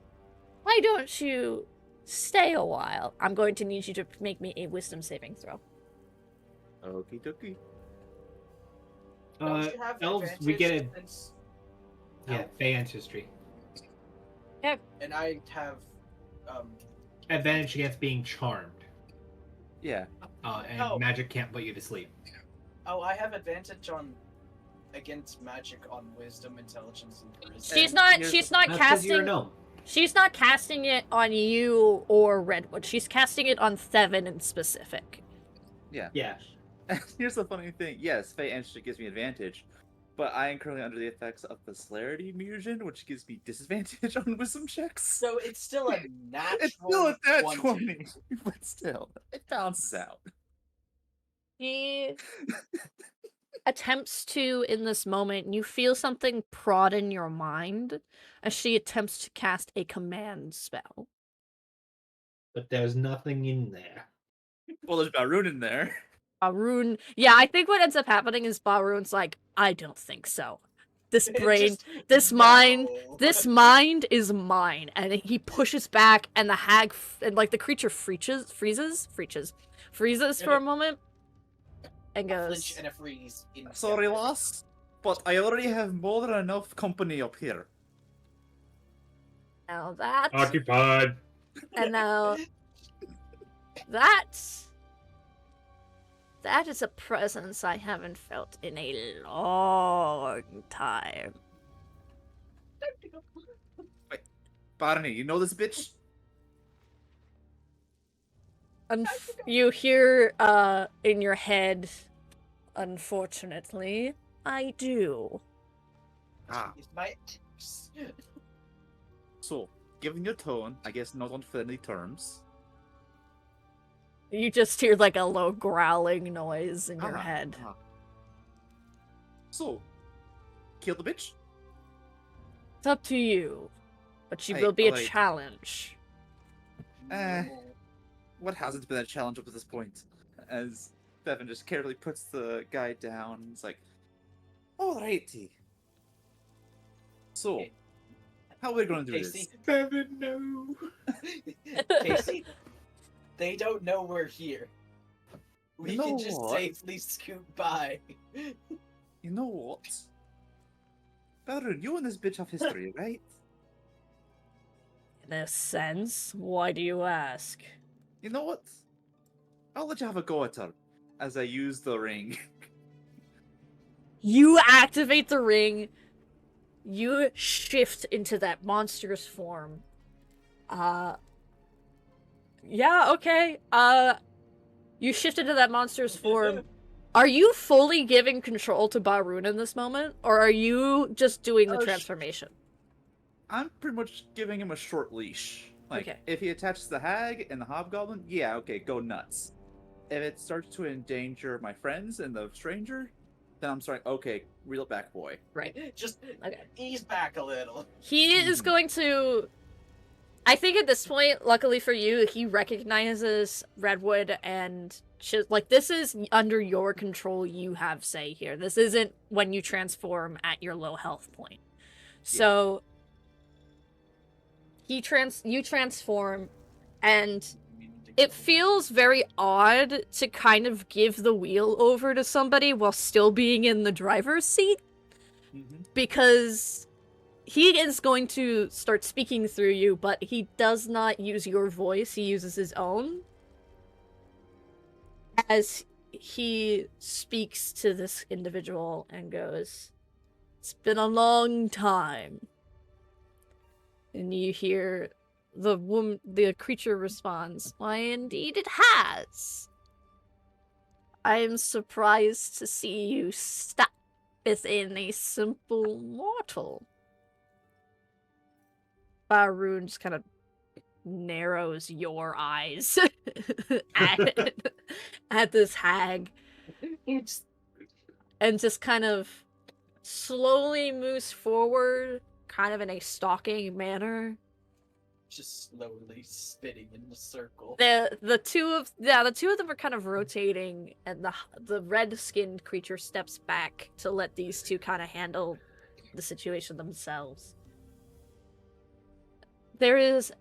"Why don't you stay a while? I'm going to need you to make me a wisdom saving throw." Okie dokie. Don't you have elves, we get it. advantage Yeah, Fey ancestry. and I have Advantage against being charmed. Yeah. And Oh. magic can't put you to sleep. I have advantage against magic on wisdom, intelligence, and charisma. She's That's not 'cause you're a casting gnome. She's not casting it on you or Redwood. She's casting it on Thevin in specific. Yeah. Yeah. Here's the funny thing. Yes, Fey Ancestry gives me advantage, but I am currently under the effects of the Celerity Musion, which gives me disadvantage on wisdom checks. So it's still a natural. It's still a nat 20. 20, but still, it balances out. He attempts to, in this moment, you feel something prod in your mind as she attempts to cast a command spell. But there's nothing in there. Well, there's Barun in there. Barun, yeah, I think what ends up happening is Barun's like, "I don't think so. This brain, this mind is mine," and he pushes back, and the and like the creature freezes for a moment, and A flinch goes, and a freeze. In Sorry, lass, but I already have more than enough company up here. now that, Occupied. and now that is a presence I haven't felt in a long time. Barney, you know this bitch? You hear in your head, unfortunately, I do. Ah, It's my ex. so, given your tone, I guess not on friendly terms. You just hear like a low growling noise in your Ah, head. ah. So, kill the bitch? It's up to you, but she Hey, will be a alright. challenge. Eh. No. What hasn't been a challenge up to this point? As Bevan just carefully puts the guy down, it's like, alrighty. So, Okay. how are we gonna do Casey, this? Bevan, no. Casey, they don't know we're here. We You know can just what? safely scoot by. You know what? Baron, you and this bitch have history, right? In a sense, why do you ask? You know what? I'll let you have a go at her, as I use the ring. You activate the ring. You shift into that monstrous form. Yeah, okay. You shift into that monstrous form. Are you fully giving control to Barun in this moment? Or are you just doing the Oh, transformation? I'm pretty much giving him a short leash. Like, Okay. if he attaches the hag and the hobgoblin, yeah, okay, go nuts. If it starts to endanger my friends and the stranger, then I'm sorry, okay, reel it back, boy. Right. Just Okay. ease back a little. He is Mhm. going to... I think at this point, luckily for you, he recognizes Redwood and... Like, this is under your control, you have say here. This isn't when you transform at your low health point. So... You transform, and it feels very odd to kind of give the wheel over to somebody while still being in the driver's seat, Mm-hmm. because he is going to start speaking through you, but he does not use your voice, he uses his own. As he speaks to this individual and goes, "It's been a long time." And you hear the creature responds, "Why, indeed it has. I am surprised to see you stuck within a simple mortal." Barun just kind of narrows your eyes at this hag It's and just kind of slowly moves forward, kind of in a stalking manner. just slowly spinning in the circle. The two of them are kind of rotating, and the red-skinned creature steps back to let these two kind of handle the situation themselves. There is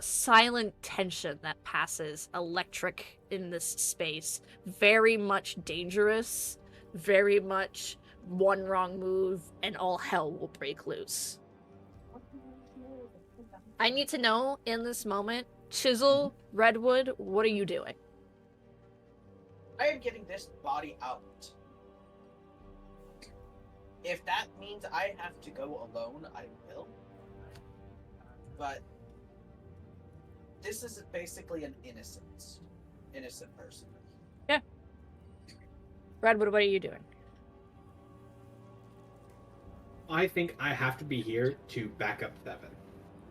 silent tension that passes, electric in this space. Very much dangerous, very much one wrong move, and all hell will break loose. I need to know in this moment, Chisel, Redwood, what are you doing? I am getting this body out. If that means I have to go alone, I will. But this is basically an innocent person. Redwood, what are you doing? I think I have to be here to back up Bevan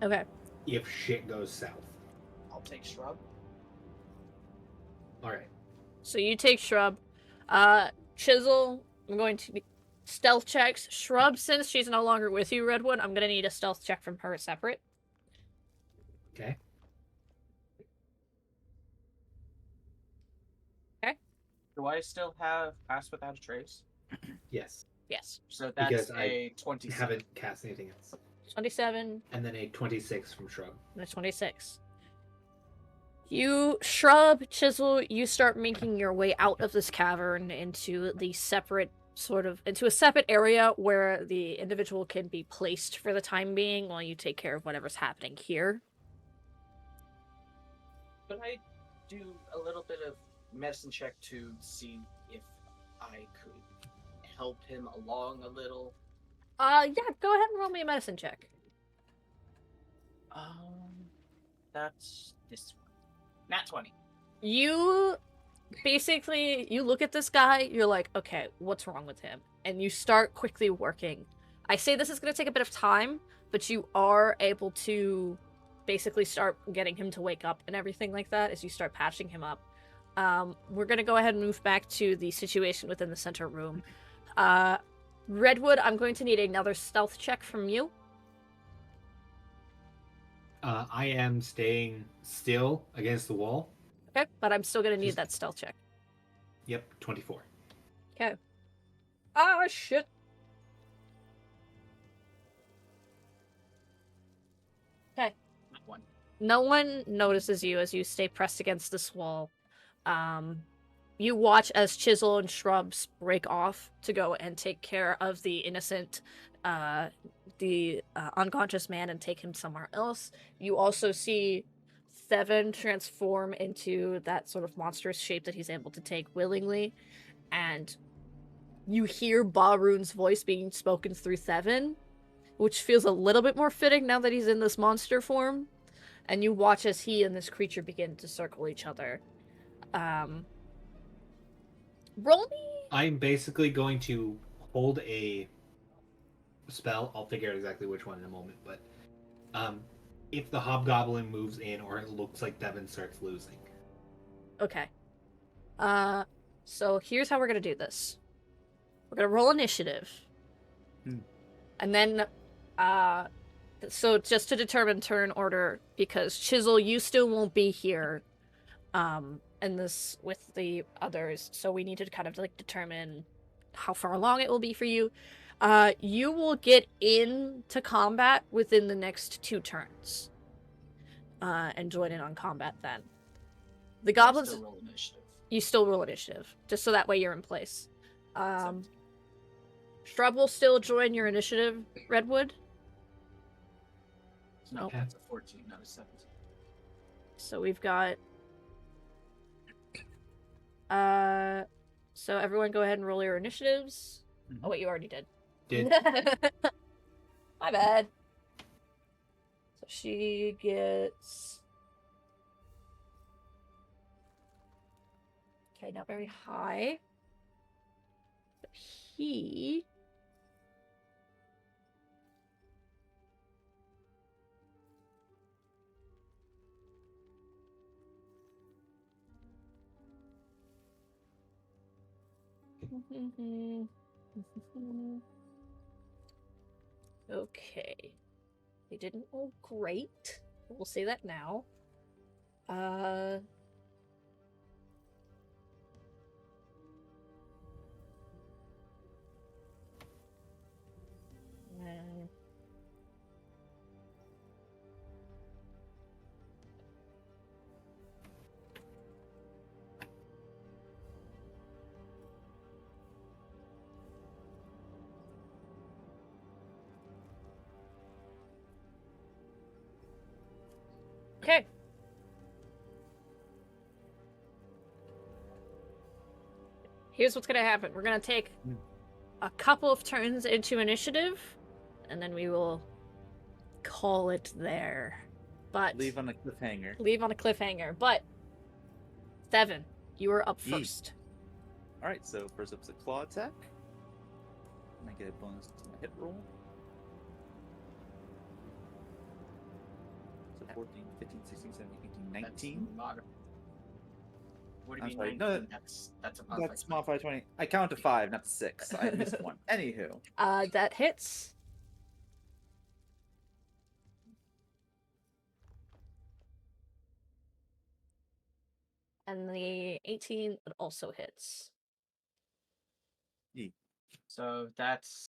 Okay. if shit goes south. I'll take Shrub. Alright. So you take Shrub. Chisel, I'm going to be stealth checks. Shrub, since she's no longer with you, Redwood, I'm gonna need a stealth check from her separate. Okay. Do I still have Pass Without a Trace? Yes. Yes. So that's Because I a 27. Haven't cast anything else. 27 And then a 26 from Shrub. and a 26. You shrub, chisel, you start making your way out of this cavern into the separate into a separate area where the individual can be placed for the time being while you take care of whatever's happening here. Could I do a little bit of medicine check to see if I could help him along a little? Yeah, go ahead and roll me a medicine check. That's this one. Nat 20. You basically you look at this guy, you're like, okay, what's wrong with him? And you start quickly working. I say this is going to take a bit of time, but you are able to basically start getting him to wake up and everything like that as you start patching him up. We're going to go ahead and move back to the situation within the center room. Redwood, I'm going to need another stealth check from you. I am staying still against the wall. Okay, but I'm still going to need that stealth check. Yep, 24. Okay. Ah, shit. Okay. Not one. No one notices you as you stay pressed against this wall. You watch as Chisel and Shrubs break off to go and take care of the innocent, unconscious man and take him somewhere else. You also see Seven transform into that sort of monstrous shape that he's able to take willingly, and you hear Barun's voice being spoken through Seven, which feels a little bit more fitting now that he's in this monster form. And you watch as he and this creature begin to circle each other. Roll me. I'm basically going to hold a spell. I'll figure out exactly which one in a moment, but if the hobgoblin moves in or it looks like Devin starts losing. Okay. So here's how we're gonna do this. We're gonna roll initiative. And then, so just to determine turn order, because Chisel, you still won't be here, and this with the others, so we need to kind of like determine how far along it will be for you. You will get into combat within the next 2 turns, and join in on combat then. The goblins, Still roll initiative. you still roll initiative, just so that way you're in place. Shrub will still join your initiative, Redwood. No, Okay. that's a 14, not a 17. So we've got... So everyone go ahead and roll your initiatives. Mhm. Oh wait, you already did. Did My bad. So she gets... Okay, not very high. But he... Okay. They didn't roll great. We'll say that now. Uh... Okay. Here's what's gonna happen. We're gonna take a couple of turns into initiative, and then we will call it there. But Leave on a cliffhanger. leave on a cliffhanger. But Seven, you are up first. Alright, so first up's a claw attack. And I get a bonus to my hit roll. So 14, 15, 16, 17, 18, 19. That's moderate. What do I'm you sorry, mean? no, 19? That's a modified. That's modified 20. I count to 5, not to 6. I missed one. Anywho. That hits. And the 18 it also hits. So that's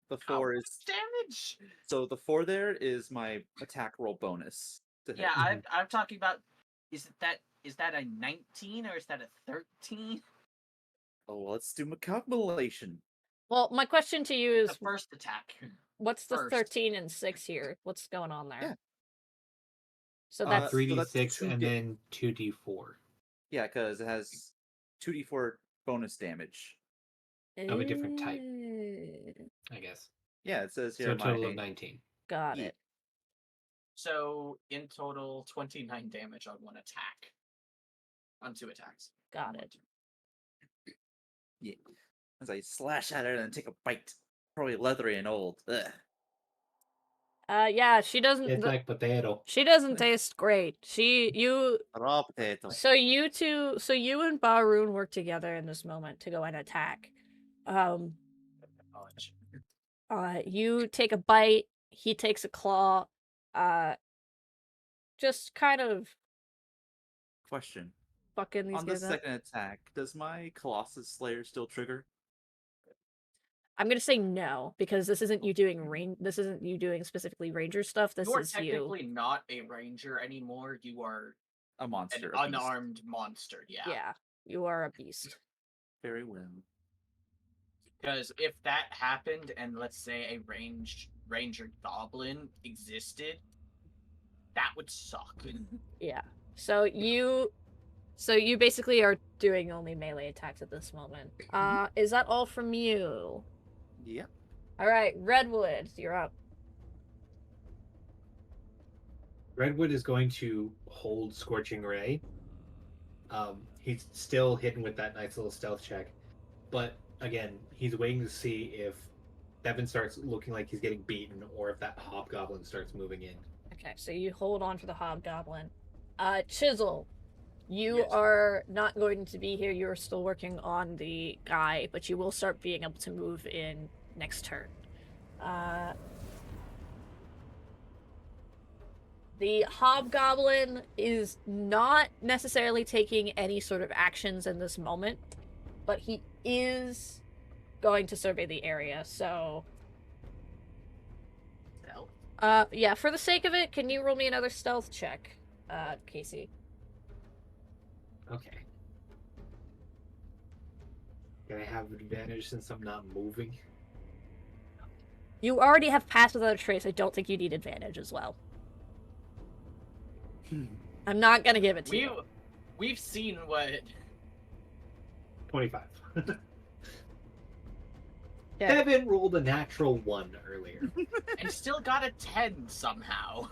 The 4 how is much damage. so the 4 there is my attack roll bonus. to hit. Yeah, I'm talking about. Is that a 19 or is that a 13? Oh, well, let's do my calculation. Well, my question to you The is, first attack. what's the first. 13 and 6 here? What's going on there? Yeah. So that's so 3d6 two and da- then 2d4 Yeah, because it has 2d4 bonus damage. of a different type, Eh, I guess. Yeah, it says So here a total my of 19. Got Yeah. it. So in total, 29 damage on one attack. On 2 attacks. Got it. Yeah. As I slash at it and take a bite. Probably leathery and old. Ugh. Yeah, she doesn't. It's like potato. She doesn't taste great. Raw potato. So you two, so you and Barun work together in this moment to go and attack. Knowledge. You take a bite. He takes a claw. Just kind of Question. fucking these On the guys up. second attack, does my Colossus Slayer still trigger? I'm gonna say no because this isn't you doing This isn't you doing specifically ranger stuff. This You are is you. technically not a ranger anymore. You are A monster. an a beast. unarmed monster. Yeah. Yeah, you are a beast. Very well. Because if that happened, and let's say a ranger goblin existed, that would suck. Yeah. So you basically are doing only melee attacks at this moment. Is that all from you? Yep. All right, Redwood, you're up. Redwood is going to hold Scorching Ray. He's still hidden with that nice little stealth check. But again, he's waiting to see if Devin starts looking like he's getting beaten or if that hobgoblin starts moving in. Okay, so you hold on for the hobgoblin. Chisel, you Yes. are not going to be here. You're still working on the guy, but you will start being able to move in next turn. The hobgoblin is not necessarily taking any sort of actions in this moment, but he is going to survey the area, so... Stealth? Yeah, for the sake of it, can you roll me another stealth check, Casey? Okay. Can I have advantage since I'm not moving? You already have passed without a trace. I don't think you need advantage as well. I'm not gonna give it to you. We've seen what 25. Okay. Devin rolled a natural 1 earlier. and still got a 10 somehow.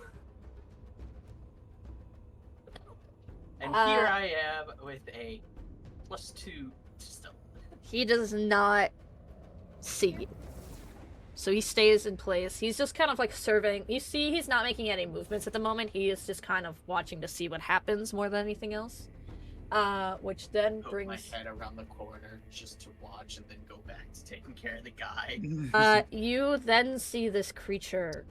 And here I am with a +2 to stealth. He does not see you. So he stays in place. He's just kind of like surveying. You see, he's not making any movements at the moment. He is just kind of watching to see what happens more than anything else. Which then Poke brings... my head around the corner just to watch and then go back to taking care of the guy. You then see this creature.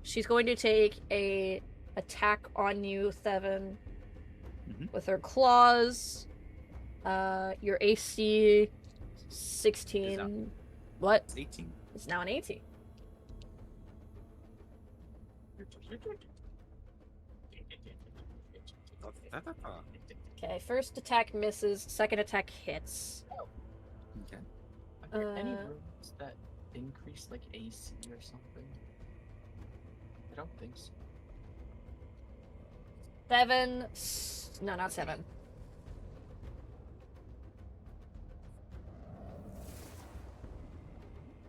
She's going to take a attack on you, Thevin, with her claws. Your AC 16. What? It's 18. It's now an 18. Okay, first attack misses, second attack hits. Okay. Are there any Uh, runes that increase like AC or something? I don't think so. 7. No, not 7.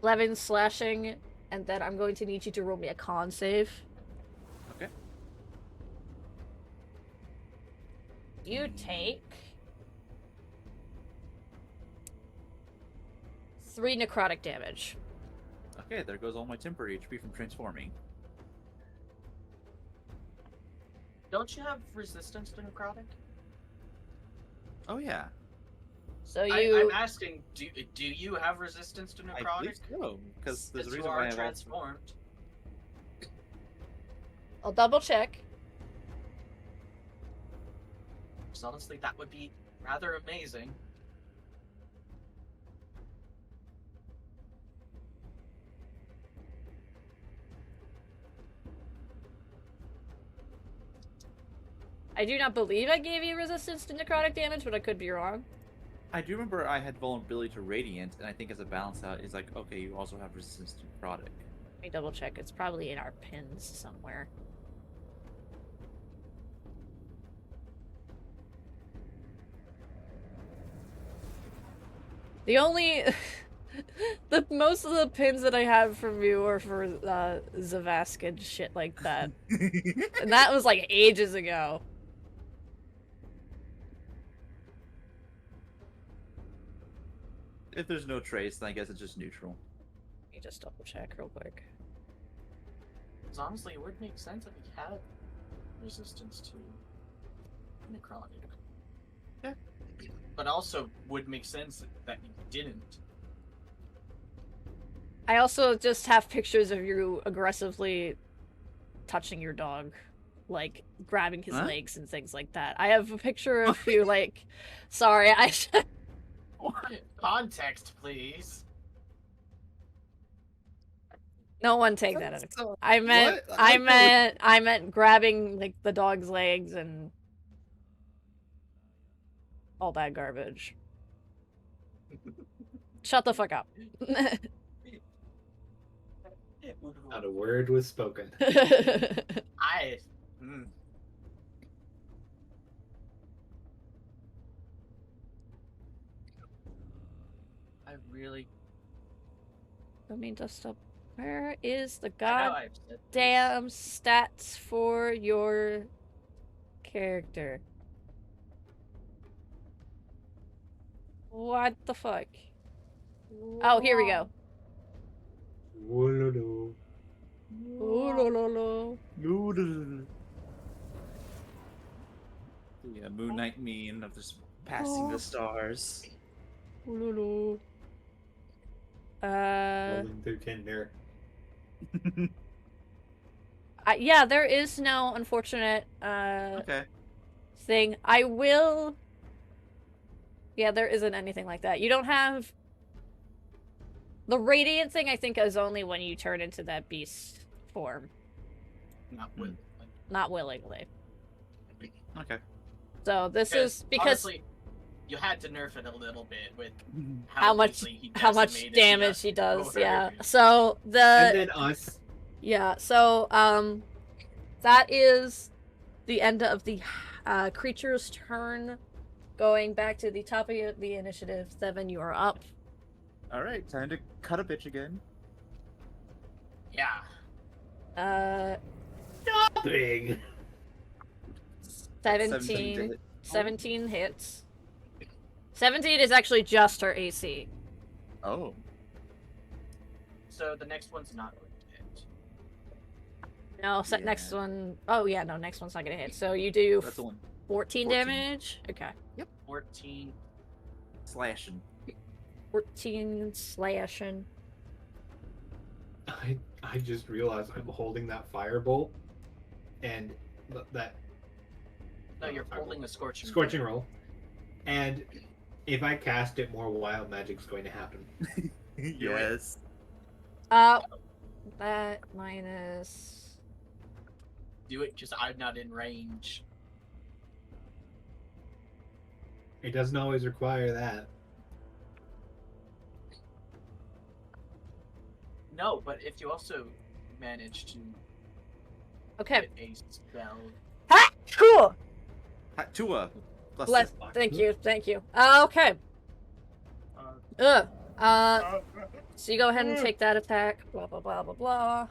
"11 slashing, and then I'm going to need you to roll me a con save. Okay. You take 3 necrotic damage. Okay, there goes all my temporary HP from transforming. Don't you have resistance to necrotic? Oh yeah. So I'm asking, do you have resistance to I necrotic? believe so, because there's a Since you reason are why I have transformed. I'll double check. Because honestly, that would be rather amazing. I do not believe I gave you resistance to necrotic damage, but I could be wrong. I do remember I had vulnerability to radiant, and I think as a balance out, it's like, okay, you also have resistance to necrotic. Let me double check. It's probably in our pins somewhere. The only... most of the pins that I have from you are for Zavask and shit like that. And that was like ages ago. If there's no trace, then I guess it's just neutral. Let me just double check real quick. Because honestly, it would make sense if he had resistance to necrotic. Yeah. But also would make sense that he didn't. I also just have pictures of you aggressively touching your dog. Like, grabbing his Huh? legs and things like that. I have a picture of you, like... Sorry, I... Context, please. No one take that out of... So, I meant... what? I meant grabbing, like, the dog's legs and... all that garbage. Shut the fuck up. Not a word was spoken. I. Mm. I really. Let me just up. Where is the I know I've said this. goddamn stats for your character? What the fuck? Oh, here we go. Whoa. Ooh, lo, lo, lo. The Moon Knight meme of just passing the stars. Ooh, lo, lo. Rolling through Tinder. Yeah, there is no unfortunate Okay. thing. I will. Yeah, there isn't anything like that. You don't have the radiant thing. I think is only when you turn into that beast form, Not with. not willingly. Okay. So this is because honestly, you had to nerf it a little bit with how much easily he decimated the damage he does. other. Yeah. So And the then us. yeah. So that is the end of the creature's turn. Going back to the top of the initiative, 7, you are up. All right, time to cut a bitch again. Yeah. Big. 17 to hit. 17 hits. 17 is actually just her AC. Oh. So the next one's not going to hit. No, Yeah. next one. Oh yeah, no, next one's not gonna hit. So you do That's the one. 14 14. damage. Okay. 14. Slashing. 14 slashing. I just realized I'm holding that firebolt, and that No, you're firebolt. holding the scorching. Scorching roll, and if I cast it, more wild magic's going to happen. Yes. That minus. Do it because I'm not in range. It doesn't always require that. No, but if you also manage to Okay. get a spell. Ha! Cool. Tua. Plus Bless. two. Thank you. Thank you. Okay. So you go ahead and take that attack. Blah blah blah blah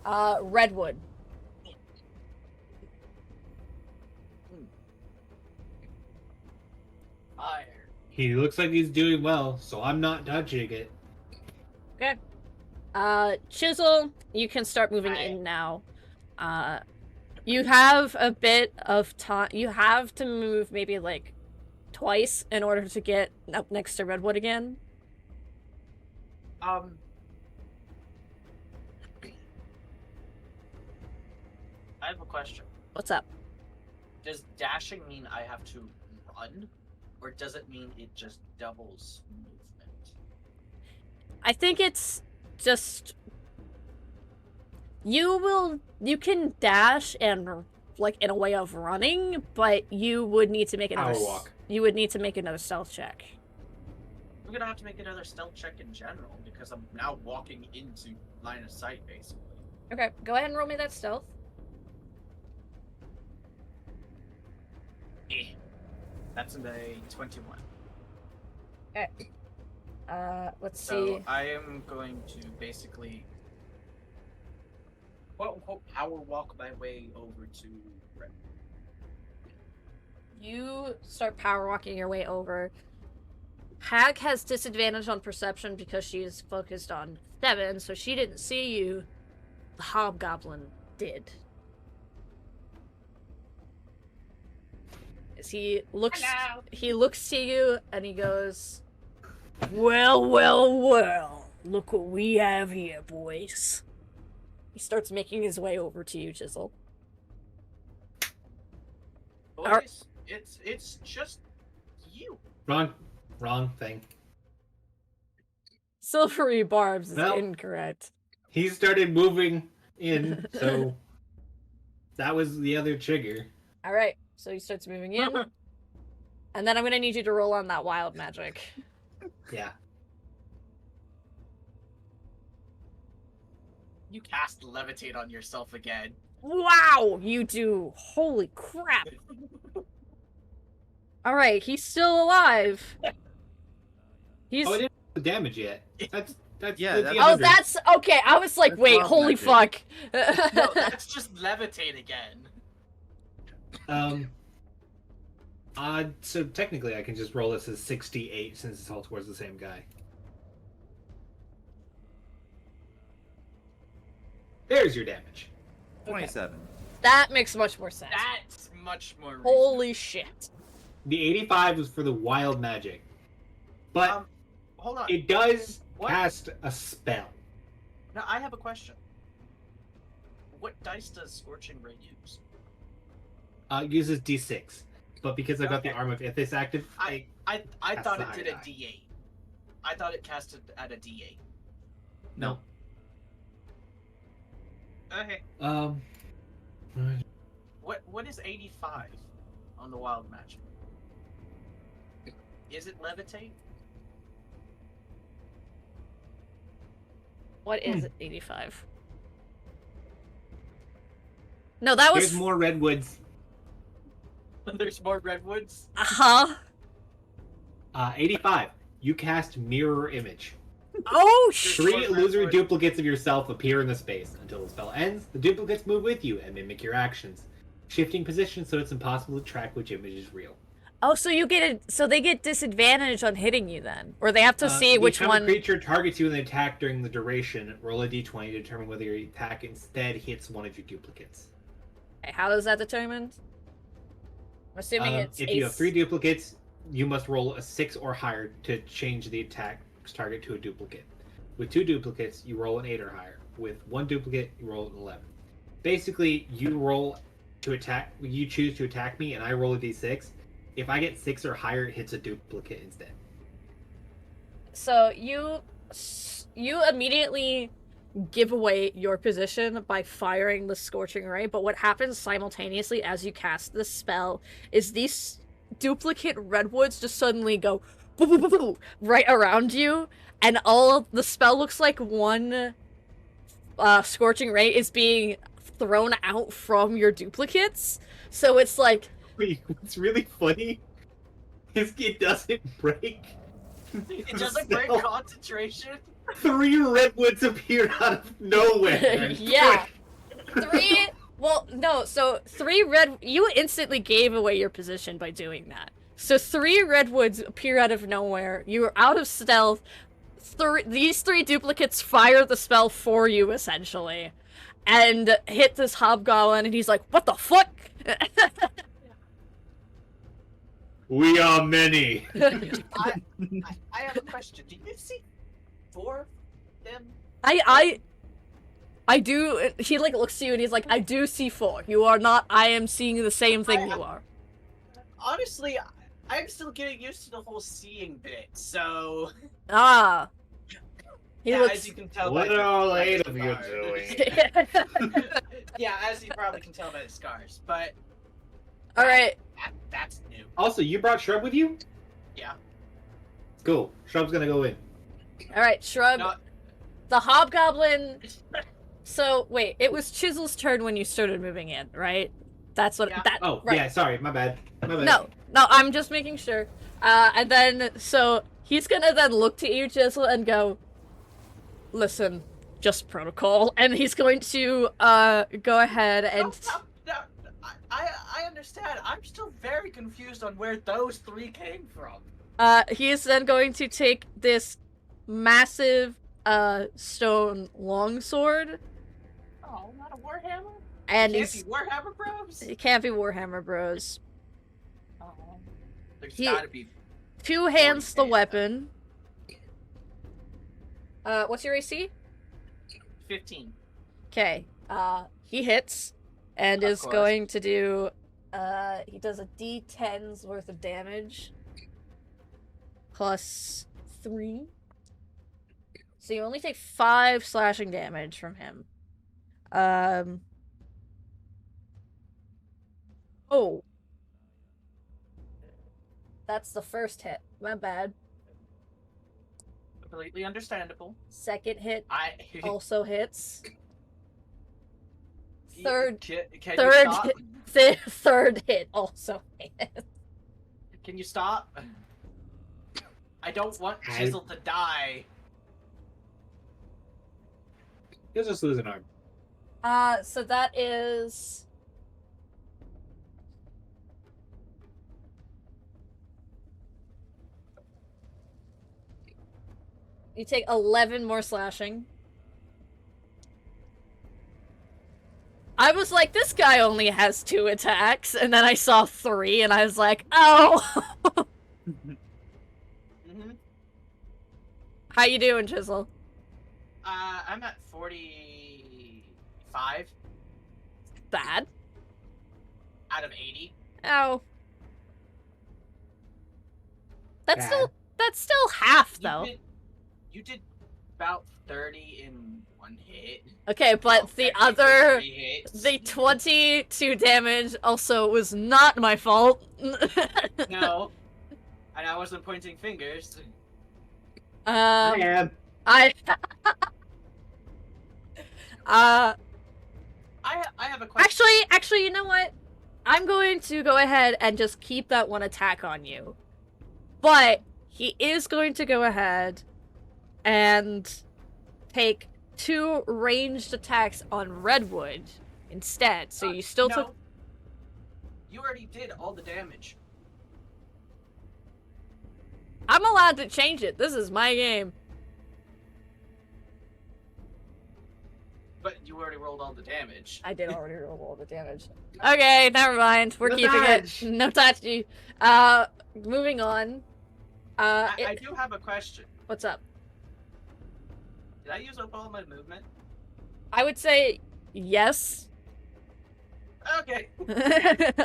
blah. Redwood. Fire. He looks like he's doing well, so I'm not touching it. Okay. Chisel, you can start moving Hi. in now. You have a bit of time. You have to move maybe like twice in order to get up next to Redwood again. I have a question. What's up? Does dashing mean I have to run, or does it mean it just doubles movement? I think it's just you can dash and like in a way of running, but you would need to make another Power walk. You would need to make another stealth check. I'm gonna have to make another stealth check in general because I'm now walking into line of sight, basically. Okay, go ahead and roll me that stealth. That's a 21. Okay. Let's So see. I am going to basically power walk my way over to Red. You start power walking your way over. Hag has disadvantage on perception because she's focused on 7, so she didn't see you. The hobgoblin did. As he looks to you and he goes, well, well, well. Look what we have here, boys. He starts making his way over to you, Chisel. Boys, it's just you. Wrong thing. Silvery Barbs is Well. incorrect. He started moving in, so that was the other trigger. Alright, so he starts moving in. And then I'm gonna need you to roll on that wild magic. Yeah. You cast levitate on yourself again. Wow, you do. Holy crap. Alright, he's still alive. He's... Oh, I didn't do the damage yet. That's Yeah, the that's- Oh, 100. that's... Okay, I was like, That's wait, wild holy magic. fuck. No, that's just levitate again. So technically I can just roll this as 68 since it's all towards the same guy. There's your damage. 27. That makes much more sense. That's much more reasonable. Holy shit. The 85 was for the wild magic. But Hold on. it does What? cast a spell. Now, I have a question. What dice does Scorching Ray use? It uses D6. But because I got the Okay. Arm of Ithis active, I That's thought the it high did a die. D8. I thought it casted at a D8. no. Okay. What is 85 on the wild magic? Is it levitate? What is 85? No, that was... There's more redwoods. There's more redwoods. Uh-huh. 85. You cast Mirror Image. Oh, There's 3 more illusory redwood. duplicates of yourself appear in the space. Until the spell ends, the duplicates move with you and mimic your actions, shifting position so it's impossible to track which image is real. Oh, so you get so they get disadvantage on hitting you then, or they have to see which Each time one. a creature targets you in the attack during the duration, roll a d20 to determine whether your attack instead hits one of your duplicates. How is that determined? I'm assuming it's if you have 3 duplicates, you must roll a 6 or higher to change the attack's target to a duplicate. With 2 duplicates, you roll an 8 or higher. With 1 duplicate, you roll an 11. Basically, you roll to attack. You choose to attack me, and I roll a d6. If I get 6 or higher, it hits a duplicate instead. So you immediately give away your position by firing the Scorching Ray, but what happens simultaneously as you cast this spell is these duplicate redwoods just suddenly go boo, boo, boo, boo, right around you, and all the spell looks like one Scorching Ray is being thrown out from your duplicates. So it's like... Wait, what's really funny is it doesn't break. It doesn't break So, concentration. 3 redwoods appeared out of nowhere. Yeah. 3... Well, no, so 3 red... You instantly gave away your position by doing that. So 3 redwoods appear out of nowhere. You are out of stealth. These 3 duplicates fire the spell for you, essentially. And hit this hobgoblin, and he's like, what the fuck? We are many. I have a question. Do you see 4 of them? I I do. He like looks to you and he's like, I do see 4. You are not. I am seeing the same thing you are. Honestly, I'm still getting used to the whole seeing bit, so Ah. He yeah, looks. as you can tell What by are all by 8 the of you scars. doing? Yeah, as you probably can tell by the scars, but All right. that's new. Also, you brought Shrub with you? Yeah. Cool. Shrub's gonna go in. All right. Shrub. No, The hobgoblin. So wait, it was Chisel's turn when you started moving in, right? That's what Yeah. that. Oh, right. yeah, sorry, my bad. My bad. No, I'm just making sure. And then so he's gonna then look to you, Chisel, and go, "Listen, just protocol." And he's going to go ahead and no, I understand. I'm still very confused on where those 3 came from. he is then going to take this massive stone longsword, Oh, not a warhammer. and Can't he's be Warhammer Bros. it can't be Warhammer Bros. Oh, there's He- gotta be. 2 hands the 40 weapon. What's your AC? 15. Okay. He hits and Of is course. going to do he does a D10's worth of damage plus 3. So you only take 5 slashing damage from him. Oh. That's the first hit. My bad. Completely understandable. Second hit I. also hits. Third Can third you stop? third hit also hits. Can you stop? I don't want Chisel to die. He'll just lose an arm. So that is you take 11 more slashing. I was like, this guy only has 2 attacks, and then I saw 3, and I was like, oh! Mm-hmm. How you doing, Chisel? I'm at 45 Bad. out of 80. Oh. That's Bad. still half, though. You did about 30 in 1 hit. Okay, but Well, the technically other... 3 hits. The 22 damage also was not my fault. No. And I wasn't pointing fingers. I am. I I have a question. actually, you know what? I'm going to go ahead and just keep that 1 attack on you. But he is going to go ahead and take 2 ranged attacks on Redwood instead. So you still no. took... You already did all the damage. I'm allowed to change it. This is my game. But you already rolled all the damage. I did already roll all the damage. Okay, never mind. We're No keeping touch. it. No touchy. Moving on. I do have a question. What's up? Did I use up all my movement? I would say yes. Okay.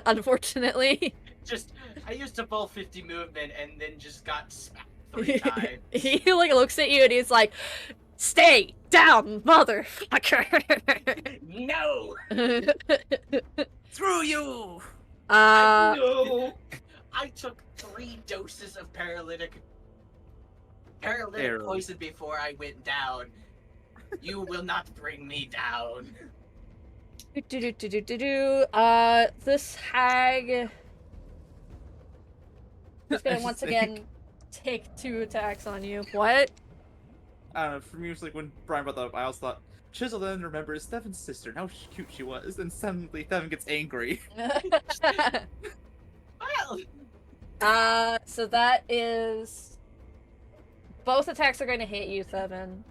Unfortunately. Just, I used up all 50 movement and then just got smacked 3 times. He like looks at you and he's like, "Stay down, motherfucker." No! Screw you! No. I took 3 doses of paralytic Arrow. poison before I went down. You will not bring me down. This hag is gonna I once think- again take 2 attacks on you. What? I don't know, for me, it was like when Brian brought that up, I also thought, Chisel then remembers Steven's sister and how cute she was, and suddenly Steven gets angry. Well, So that is... Both attacks are going to hit you, Seven.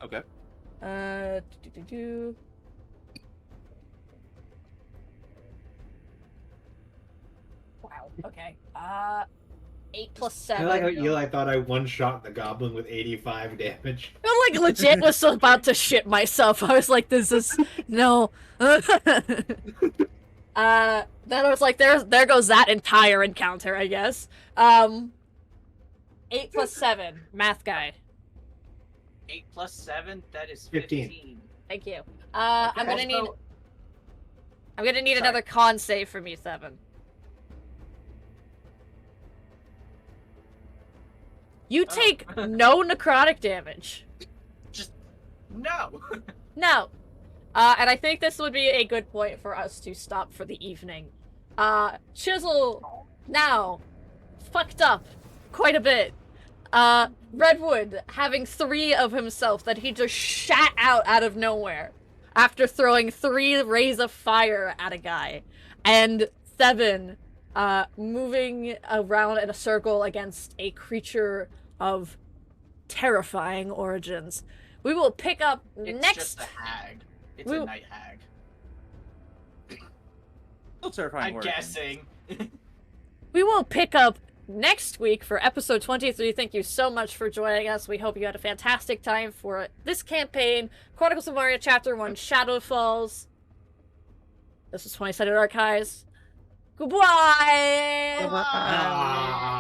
Okay. Wow, okay. 8 plus I 7. like how Eli thought I one-shot the goblin with 85 damage. But like legit was about to shit myself. I was like, this is no. Then I was like, there goes that entire encounter, I guess. 8 plus 7, math guide. 8 plus 7, that is 15. 15. Thank you. Okay. I'm gonna need Sorry. another con save from you, 7. You take no necrotic damage. Just no. No. And I think this would be a good point for us to stop for the evening. Chisel, now, fucked up quite a bit. Redwood having 3 of himself that he just shat out of nowhere after throwing 3 rays of fire at a guy. And 7, moving around in a circle against a creature of terrifying origins. We will pick up It's next... just a hag. It's We- a night hag. Still terrifying. I'm origin. guessing. We will pick up next week for episode 23. Thank you so much for joining us. We hope you had a fantastic time for this campaign. Chronicles of Umaria Chapter 1, Shadow Falls. This is 20 Sided Archives. Goodbye! Ah.